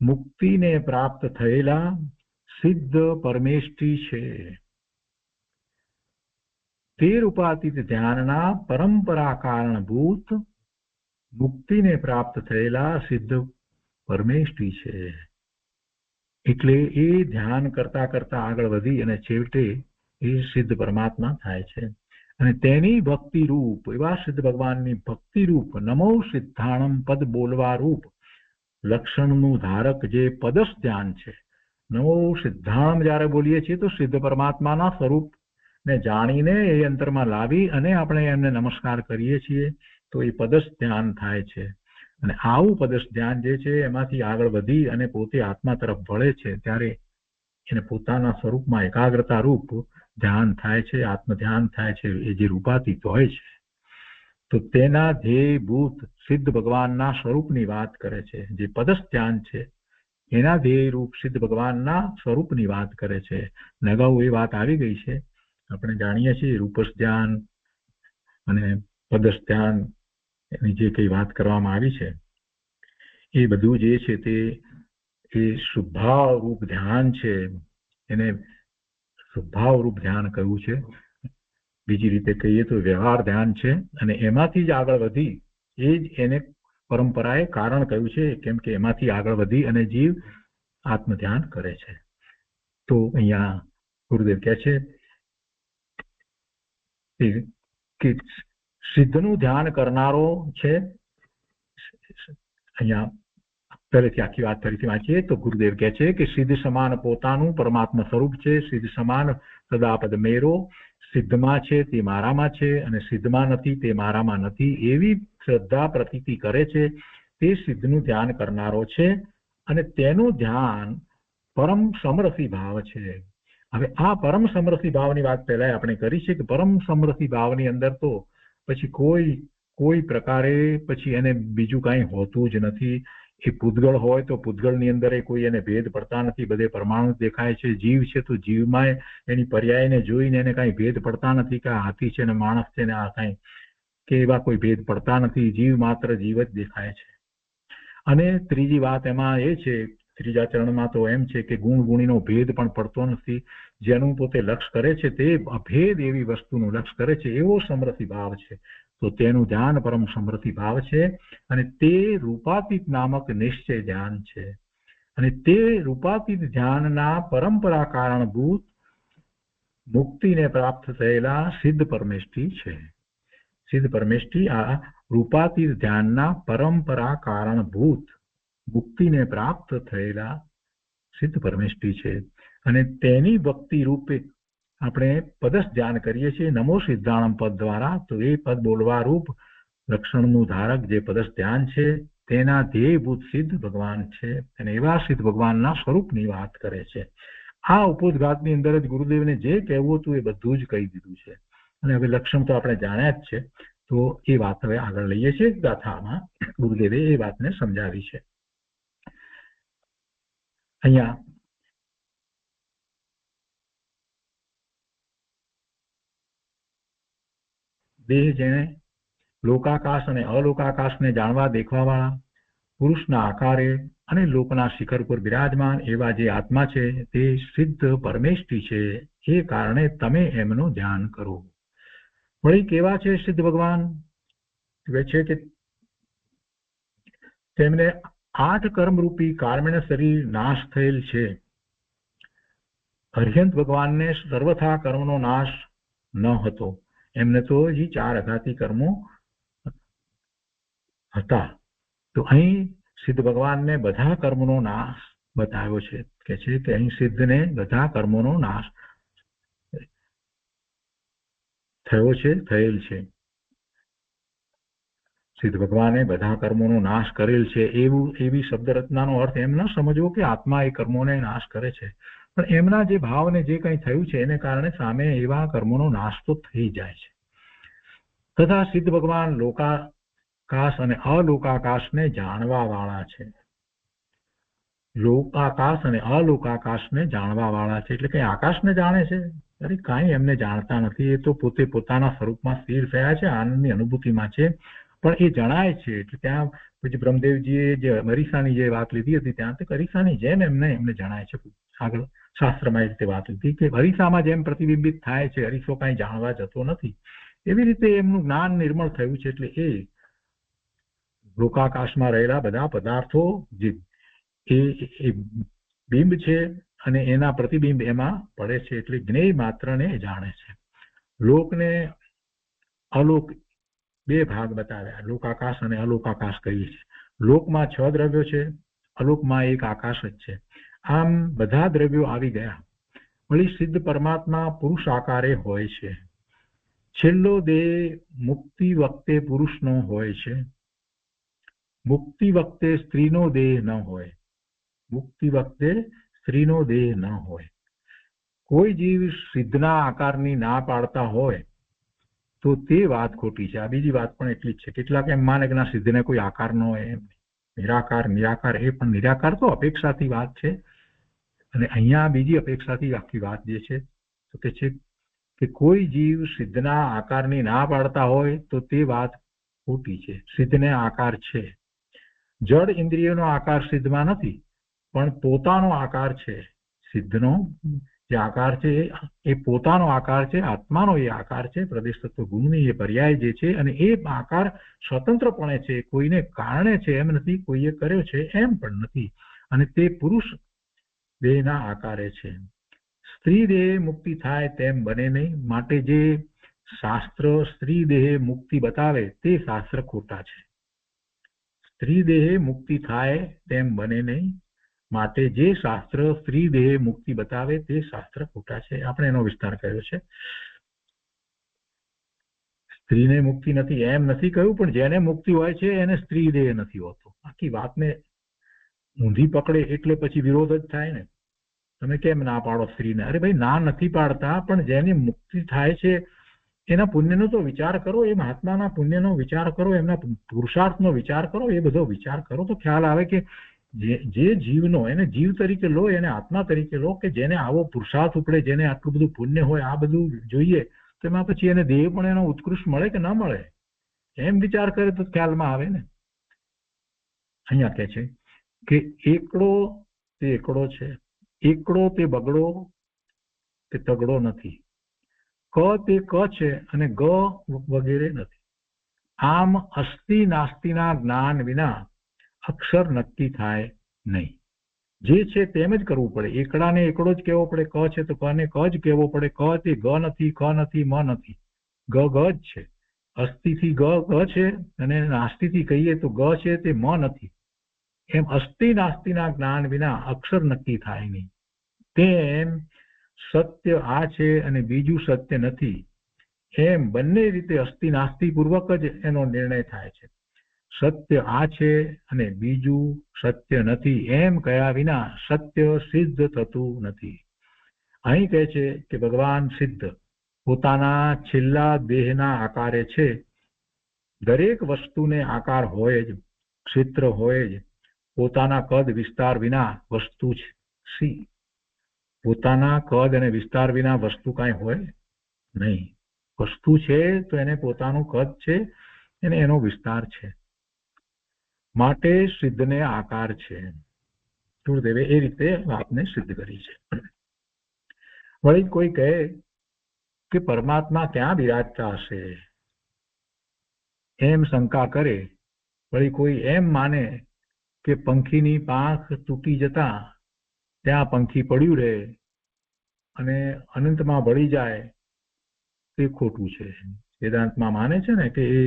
મુક્તિને પ્રાપ્ત થયેલા સિદ્ધ પરમેષ્ઠી છે. તે રૂપાતીત ધ્યાનના પરંપરા કારણભૂત મુક્તિને પ્રાપ્ત થયેલા સિદ્ધ પરમેષ્ઠી છે. એટલે એ ધ્યાન કરતા કરતા આગળ વધી અને છેવટે એ સિદ્ધ પરમાત્મા થાય છે. અને તેની ભક્તિ રૂપ એવા સિદ્ધ ભગવાનની ભક્તિ રૂપ નમો સિદ્ધાણમ પદ બોલવા રૂપ લક્ષણનું ધારક જે પદસ ધ્યાન છે. નમો સિદ્ધાણમ જયારે બોલીએ છીએ તો સિદ્ધ પરમાત્માના સ્વરૂપને જાણીને એ અંતરમાં લાવી અને આપણે એમને નમસ્કાર કરીએ છીએ તો એ પદસ ધ્યાન થાય છે. અને આવું પદસ ધ્યાન જે છે એમાંથી આગળ વધી અને પોતે આત્મા તરફ વળે છે ત્યારે એને પોતાના સ્વરૂપમાં એકાગ્રતા રૂપ ધ્યાન થાય છે, આત્મ ધ્યાન થાય છે. એ જે રૂપાતીત હોય છે તો તેના ધ્યેયભૂત સિદ્ધ ભગવાનના સ્વરૂપની વાત કરે છે. જે પદસ ધ્યાન છે એના ધ્યેય રૂપ સિદ્ધ ભગવાનના સ્વરૂપની વાત કરે છે. અગાઉ એ વાત આવી ગઈ છે. આપણે જાણીએ છીએ રૂપસ ધ્યાન અને પદસ ધ્યાન એની જે કઈ વાત કરવામાં આવી છે એ બધું જે છે તે એ શુભાવ રૂપ ધ્યાન છે, એને શુભાવ રૂપ ધ્યાન કહ્યું છે. બીજી રીતે કહીએ તો વ્યવહાર ધ્યાન છે, અને એમાંથી જ આગળ વધી એ જ એને પરંપરાએ કારણ કહ્યું છે, કેમ કે એમાંથી આગળ વધી અને જીવ આત્મ ધ્યાન કરે છે. તો અહીંયા ગુરુદેવ કહે છે કે સિદ્ધનું ધ્યાન કરનારો છે. અહીંયા પહેલેથી આખી વાત ફરીથી વાંચીએ તો ગુરુદેવ કહે છે કે સિદ્ધ સમાન પોતાનું પરમાત્મા સ્વરૂપ છે, સિદ્ધ સમાન સદાપદ મેરો, સિદ્ધમાં છે તે મારામાં છે અને સિદ્ધમાં નથી તે મારામાં નથી, એવી શ્રદ્ધા પ્રતીતિ કરે છે તે સિદ્ધનું ધ્યાન કરનારો છે, અને તેનું ધ્યાન પરમ સમરસી ભાવ છે. હવે આ પરમ સમરસી ભાવની વાત પહેલા આપણે કરી છે કે પરમ સમરસી ભાવની અંદર તો પછી કોઈ પ્રકારે પછી એને બીજું કાંઈ હોતું જ નથી. એ પૂતગળ હોય તો પૂતગળની અંદર કોઈ એને ભેદ પડતા નથી, બધે પરમાણુ દેખાય છે. જીવ છે તો જીવમાં એની પર્યાયને જોઈને એને કાંઈ ભેદ પડતા નથી કે આ હાથી છે ને માણસ છે ને આ કાંઈ, કે એવા કોઈ ભેદ પડતા નથી. જીવ માત્ર જીવ જ દેખાય છે. અને ત્રીજી વાત એમાં એ છે, ત્રીજા ચરણમાં તો એમ છે કે ગુણ ગુણીનો ભેદ પણ પડતો નથી. જેનું પોતે લક્ષ કરે છે તે અભેદ એવી વસ્તુનું લક્ષ કરે છે, એવો સમરસી ભાવ છે. તો તેનું ધ્યાન પરમ સમરસી ભાવ છે, અને તે રૂપાતીત નામક નિશ્ચય ધ્યાન છે. અને તે રૂપાતીત ધ્યાનના પરંપરા કારણભૂત મુક્તિને પ્રાપ્ત થયેલા સિદ્ધ પરમેષ્ઠી છે. સિદ્ધ પરમેષ્ઠી આ રૂપાતીત ધ્યાનના પરંપરા કારણભૂત મુક્તિને પ્રાપ્ત થયેલા સિદ્ધ પરમેષ્ઠી છે. અને તેની ભક્તિ રૂપે આપણે પદસ્થ ધ્યાન કરીએ છીએ નમો સિદ્ધાણમ પદ દ્વારા. તો એ પદ બોલવા રૂપ લક્ષણનું ધારક જે પદસ્થ ધ્યાન છે તેના ધ્યેયભૂત સિદ્ધ ભગવાન છે, અને એવા સિદ્ધ ભગવાનના સ્વરૂપની વાત કરે છે. આ ઉપોદ્ઘાતની અંદર જ ગુરુદેવને જે કહેવું હતું એ બધું જ કહી દીધું છે. અને હવે લક્ષણ તો આપણે જાણ્યા જ છે, તો એ વાત હવે આગળ લઈએ છીએ. ગાથામાં ગુરુદેવે એ વાતને સમજાવી છે. અહીંયા દેહ જેને લોકાકાશ અને અલોકાકાશને જાણવા દેખવાવાળા પુરુષના આકારે અને લોકના શિખર પર બિરાજમાન એવા જે આત્મા છે તે સિદ્ધ પરમેષ્ઠી છે, એ કારણે તમે એમનું ધ્યાન કરો. વળી કેવા છે સિદ્ધ ભગવાન? છે કે તેમને 8 કર્મરૂપી કાર્મણ શરીર નાશ થયેલ છે. અર્યંત ભગવાનને સર્વથા કર્મનો નાશ ન હતો. એમને તો એ 4 અઘાતી કર્મો હતા. તો અહીં સિદ્ધ ભગવાનને બધા કર્મનો નાશ બતાવ્યો છે. કે છે કે અહીં સિદ્ધને બધા કર્મોનો નાશ થયો છે, થયેલ છે. સિદ્ધ ભગવાને બધા કર્મોનો નાશ કરેલ છે એવી શબ્દ રચનાનો અર્થ એમ ન સમજવો કે આત્મા એ કર્મોને નાશ કરે છે, પણ એમના જે ભાવને જે કંઈ થયું છે એને કારણે સામે એવા કર્મોનો નાશ તો થઈ જાય છે. તથા સિદ્ધ ભગવાન લોકાકાશ અને અલોકાકાશને જાણવા વાળા છે. લોકાકાશ અને અલોકાકાશને જાણવા વાળા છે એટલે કે આકાશને જાણે છે? અરે કાંઈ એમને જાણતા નથી. એ તો પોતે પોતાના સ્વરૂપમાં સ્થિર થયા છે, આનંદની અનુભૂતિમાં છે, પણ એ જણાય છે. એટલે ત્યાં પછી બ્રહ્મદેવજીએ જે અરીસાની જે વાત લીધી હતી ત્યાં તે અરીસાની જેમ એમને જણાય છે. આગળ શાસ્ત્રમાં એ રીતે વાત લીધી કે અરીસામાં જેમ પ્રતિબિંબિત થાય છે, અરીસો કાંઈ જાણવા જતો નથી, એવી રીતે એમનું જ્ઞાન નિર્મળ થયું છે. એટલે એ લોકાકાશમાં રહેલા બધા પદાર્થો જે એ બિંબ છે અને એના પ્રતિબિંબ એમાં પડે છે, એટલે જ્ઞેય માત્રને જાણે છે. લોકને અલોક 2 ભાગ બતાવ્યા, લોકાકાશ અને અલોકાકાશ કહીએ છીએ. લોકમાં 6 દ્રવ્યો છે, અલોકમાં 1 આકાશ જ છે. આમ બધા દ્રવ્યો આવી ગયા. વળી સિદ્ધ પરમાત્મા પુરુષ આકારે હોય છે. છેલ્લો દેહ મુક્તિ વખતે પુરુષનો હોય છે. મુક્તિ વખતે સ્ત્રીનો દેહ ન હોય. મુક્તિ વખતે સ્ત્રીનો દેહ ન હોય. કોઈ જીવ સિદ્ધના આકારની ના પાડતા હોય તો તે વાત ખોટી છે. આ બીજી વાત પણ એટલી જ છે. કેટલાક એમ માને કે ના, સિદ્ધને કોઈ આકાર ન હોય, એમ નિરાકાર. એ પણ નિરાકાર તો અપેક્ષાથી વાત છે. અને અહીંયા બીજી અપેક્ષાથી આખી વાત જે છે તો કે છે કે કોઈ જીવ સિદ્ધના આકારની ના પાડતા હોય તો તે વાત ખોટી છે. સિદ્ધને આકાર છે. જડ ઇન્દ્રિયોનો આકાર સિદ્ધમાં નથી, પણ પોતાનો આકાર છે. સિદ્ધનો જે આકાર છે એ પોતાનો આકાર છે, આત્માનો એ આકાર છે, પ્રદેશ તત્વ ગુણની એ પર્યાય જે છે, અને એ આકાર સ્વતંત્રપણે છે, કોઈને કારણે છે એમ નથી, કોઈએ કર્યો છે એમ પણ નથી, અને તે પુરુષ દેહના આકારે છે. સ્ત્રી દેહે મુક્તિ થાય તેમ બને નહીં, માટે જે શાસ્ત્ર સ્ત્રી દેહે મુક્તિ બતાવે તે શાસ્ત્ર ખોટા છે. સ્ત્રી દેહે મુક્તિ થાય તેમ બને નહીં, માટે જે શાસ્ત્ર સ્ત્રી દેહે મુક્તિ બતાવે તે શાસ્ત્ર ખોટા છે. આપણે એનો વિસ્તાર કર્યો છે. સ્ત્રીને મુક્તિ નથી એમ નથી કહ્યું, પણ જેને મુક્તિ હોય છે એને સ્ત્રી દેહ નથી હોતો. આખી વાતને ઊંધી પકડે એટલે પછી વિરોધ જ થાય ને. તમે કેમ ના પાડો સ્ત્રીને? અરે ભાઈ, ના નથી પાડતા, પણ જેની મુક્તિ થાય છે એના પુણ્યનો તો વિચાર કરો, એ મહાત્માના પુણ્યનો વિચાર કરો, એમના પુરુષાર્થનો વિચાર કરો, એ બધો વિચાર કરો તો ખ્યાલ આવે કે જે જીવનો એને જીવ તરીકે લો, એને આત્મા તરીકે લો, કે જેને આવો પુરુષાર્થ ઉપડે, જેને આટલું બધું પુણ્ય હોય, આ બધું જોઈએ, તો એમાં પછી એને દેહ પણ એનો ઉત્કૃષ્ટ મળે કે ન મળે, એમ વિચાર કરે તો ખ્યાલમાં આવે ને. અહીંયા કહે છે કે એકડો તે એકડો છે, એકડો તે બગડો તે તગડો નથી, ક તે ક છે અને ગ વગેરે નથી. આમ અસ્તિ નાસ્તિના જ્ઞાન વિના અક્ષર નક્કી થાય નહીં. જે છે તેમ જ કરવું પડે. એકડાને એકડો જ કહેવો પડે, ક છે તો કને ક જ કહેવો પડે. ક તે ગ નથી, ક નથી, મ નથી, ગ ગ જ છે. અસ્થિથી ગ ગ છે, અને નાસ્તિથી કહીએ તો ગ છે તે મ નથી. એમ અસ્તિ નાસ્તિના જ્ઞાન વિના અક્ષર નક્કી થાય નહીં. તેમ સત્ય આ છે અને બીજું સત્ય નથી, એમ બંને રીતે અસ્તિ નાસ્તિ પૂર્વક જ એનો નિર્ણય થાય છે. સત્ય આ છે અને બીજું સત્ય નથી એમ કયા વિના સત્ય સિદ્ધ થતું નથી. અહીં કહે છે કે ભગવાન સિદ્ધ પોતાના છેલ્લા દેહના આકારે છે. દરેક વસ્તુને આકાર હોય જ, ક્ષેત્ર હોય જ. પોતાના કદ વિસ્તાર વિના વસ્તુ છે. પોતાના કદ અને વિસ્તાર વિના વસ્તુ કાંઈ હોય નહીં. વસ્તુ છે તો એને પોતાનું કદ છે, એને એનો વિસ્તાર છે, માટે સિદ્ધને આકાર છે. ગુરુદેવે એ રીતે વાતને સિદ્ધ કરી છે. વળી કોઈ કહે કે પરમાત્મા ક્યાં બિરાજતા હશે, એમ શંકા કરે. વળી કોઈ એમ માને કે પંખીની પાંખ તૂટી જતા ત્યાં પંખી પડ્યું રહે અને અનંતમાં ભળી જાય, તે ખોટું છે. વેદાંતમાં માને છે ને કે એ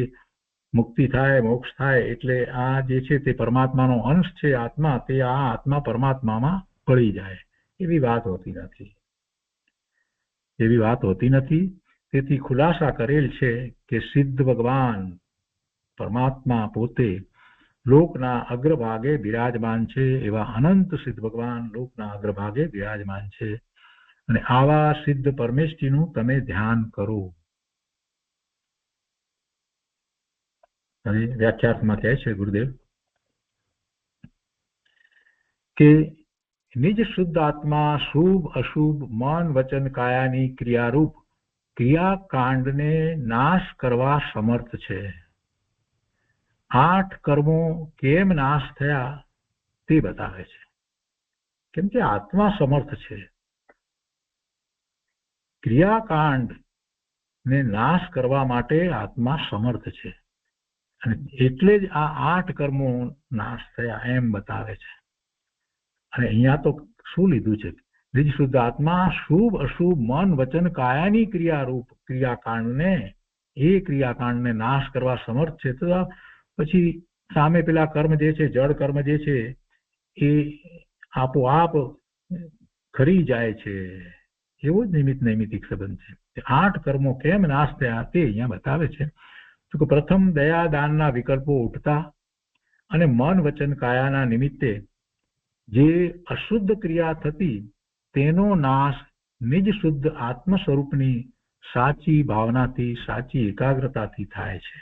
મુક્તિ થાય, મોક્ષ થાય એટલે આ જે છે તે પરમાત્માનો અંશ છે, આત્મા, તે આ આત્મા પરમાત્મામાં ભળી જાય. એવી વાત હોતી નથી, એવી વાત હોતી નથી. તેથી ખુલાસા કરેલ છે કે સિદ્ધ ભગવાન પરમાત્મા પોતે લોકના અગ્રભાગે બિરાજમાન છે. એવા અનંત સિદ્ધ ભગવાન લોકના અગ્રભાગે બિરાજમાન છે, અને આવા સિદ્ધ પરમેષ્ઠીનું તમે ધ્યાન કરો. હવે વ્યાખ્યાર્થમાં કહે છે ગુરુદેવ કે નિજ શુદ્ધ આત્મા શુભ અશુભ મન વચન કાયાની ક્રિયારૂપ ક્રિયાકાંડને નાશ કરવા સમર્થ છે. 8 કર્મો કેમ નાશ થયા તે બતાવે છે. કેમ કે આત્મા સમર્થ છે. ક્રિયાકાંડ ને નાશ કરવા માટે આત્મા સમર્થ છે, અને એટલે જ આ 8 કર્મો નાશ થયા એમ બતાવે છે. અને અહીંયા તો શું લીધું છે? નિજ શુદ્ધ આત્મા શુભ અશુભ મન વચન કાયાની ક્રિયારૂપ ક્રિયાકાંડને, એ ક્રિયાકાંડને નાશ કરવા સમર્થ છે. તો પછી સામે પેલા કર્મ જે છે, જળ કર્મ જે છે, એ આપોઆપ ખરી જાય છે. એવો જ નિમિત્ત નૈમિતિક સંબંધ છે. 8 કર્મો કેમ નાશ થયા તે અહીંયા બતાવે છે. તો કે પ્રથમ દયા દાનના વિકલ્પો ઉઠતા અને મન વચન કાયાના નિમિત્તે જે અશુદ્ધ ક્રિયા થતી તેનો નાશ નિજ શુદ્ધ આત્મ સ્વરૂપની સાચી ભાવનાથી, સાચી એકાગ્રતાથી થાય છે.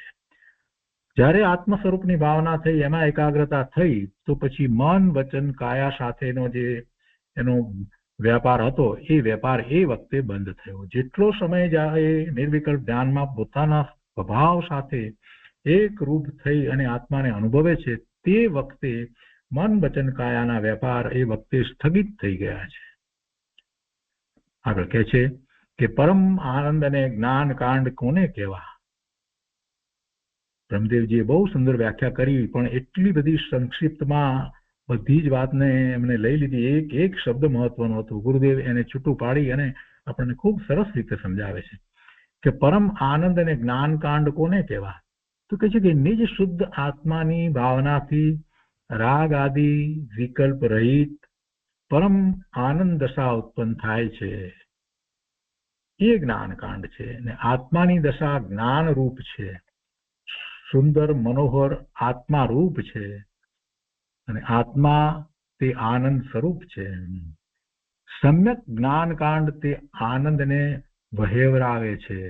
જ્યારે આત્મ સ્વરૂપની ભાવના થઈ, એમાં એકાગ્રતા થઈ, તો પછી મન વચન કાયા સાથેનો જે એનો વ્યાપાર હતો એ વેપાર એ વખતે બંધ થયો. જેટલો સમય જાય નિર્વિકલ્પ ધ્યાનમાં પોતાના સ્વભાવ સાથે એક રૂપ થઈ અને આત્માને અનુભવે છે તે વખતે મન વચન કાયાના વેપાર એ વખતે સ્થગિત થઈ ગયા છે. આગળ કહે છે કે પરમ આનંદ અને જ્ઞાન કાંડ કોને કહેવા? બ્રહ્મદેવજીએ બહુ સુંદર વ્યાખ્યા કરી, પણ એટલી બધી સંક્ષિપ્તમાં બધી જ વાતને એમને લઈ લીધી. એક એક શબ્દ મહત્વનો હતો. ગુરુદેવ એને છૂટું પાડી અને આપણને ખૂબ સરસ રીતે સમજાવે છે કે પરમ આનંદ અને જ્ઞાન કાંડ કોને કહેવા? તો કહે છે કે નિજ શુદ્ધ આત્માની ભાવનાથી રાગ આદિ વિકલ્પ રહિત પરમ આનંદ દશા ઉત્પન્ન થાય છે એ જ્ઞાન કાંડ છે. અને આત્માની દશા જ્ઞાન રૂપ છે, સુંદર મનોહર આત્મા રૂપ છે, અને આત્મા તે આનંદ સ્વરૂપ છે. સમ્યક જ્ઞાન કાંડ તે આનંદને વહેવરાવે છે.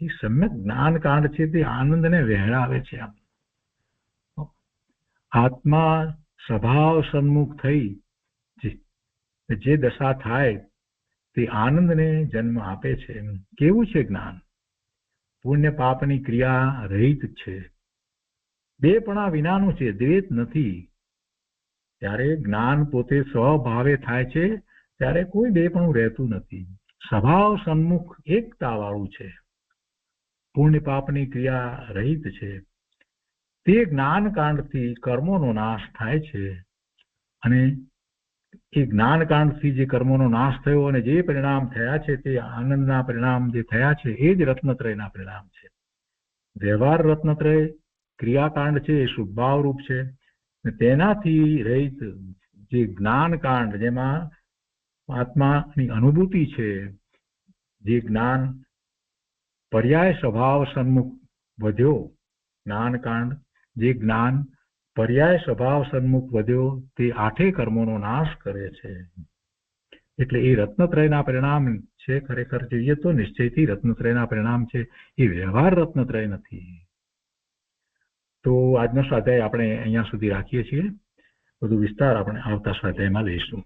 એ સમ્યક જ્ઞાન કાંડ છે તે આનંદને વહેરાવે છે. આત્મા સ્વભાવ સન્મુખ થઈ જે દશા થાય તે આનંદને જન્મ આપે છે. કેવું છે જ્ઞાન? પુણ્ય પાપની ક્રિયા રહિત છે, બેપણા વિનાનું છે, દ્વેત નથી. ત્યારે જ્ઞાન પોતે સ્વભાવે થાય છે ત્યારે કોઈ બેપણું રહેતું નથી. સ્વભાવ સન્મુખ એકતા વાળું છે, પુણ્ય પાપની ક્રિયા રહિત છે. તે જ્ઞાન કાંડથી કર્મોનો નાશ થાય છે, અને એ જ્ઞાન કાંડથી જે કર્મોનો નાશ થયો અને જે પરિણામ થયા છે તે આનંદના પરિણામ જે થયા છે એ જ રત્નત્રયના પરિણામ છે. વ્યવહાર રત્નત્રય ક્રિયાકાંડ છે એ શુદ્ધભાવ રૂપ છે. તેનાથી રહિત જે જ્ઞાન કાંડ જેમાં આત્માની અનુભૂતિ છે, જે જ્ઞાન પર્યાય સ્વભાવ સન્મુખ વધ્યો, જ્ઞાન કાંડ જે જ્ઞાન પર્યાય સ્વભાવ સન્મુખ વધ્યો તે આઠે કર્મોનો નાશ કરે છે. એટલે એ રત્નત્રયના પરિણામ છે. ખરેખર જોઈએ તો નિશ્ચયથી રત્નત્રયના પરિણામ છે, એ વ્યવહાર રત્નત્રય નથી. તો આજનો સ્વાધ્યાય આપણે અહીંયા સુધી રાખીએ છીએ. બધું વિસ્તાર આપણે આવતા સ્વાધ્યાયમાં લઈશું.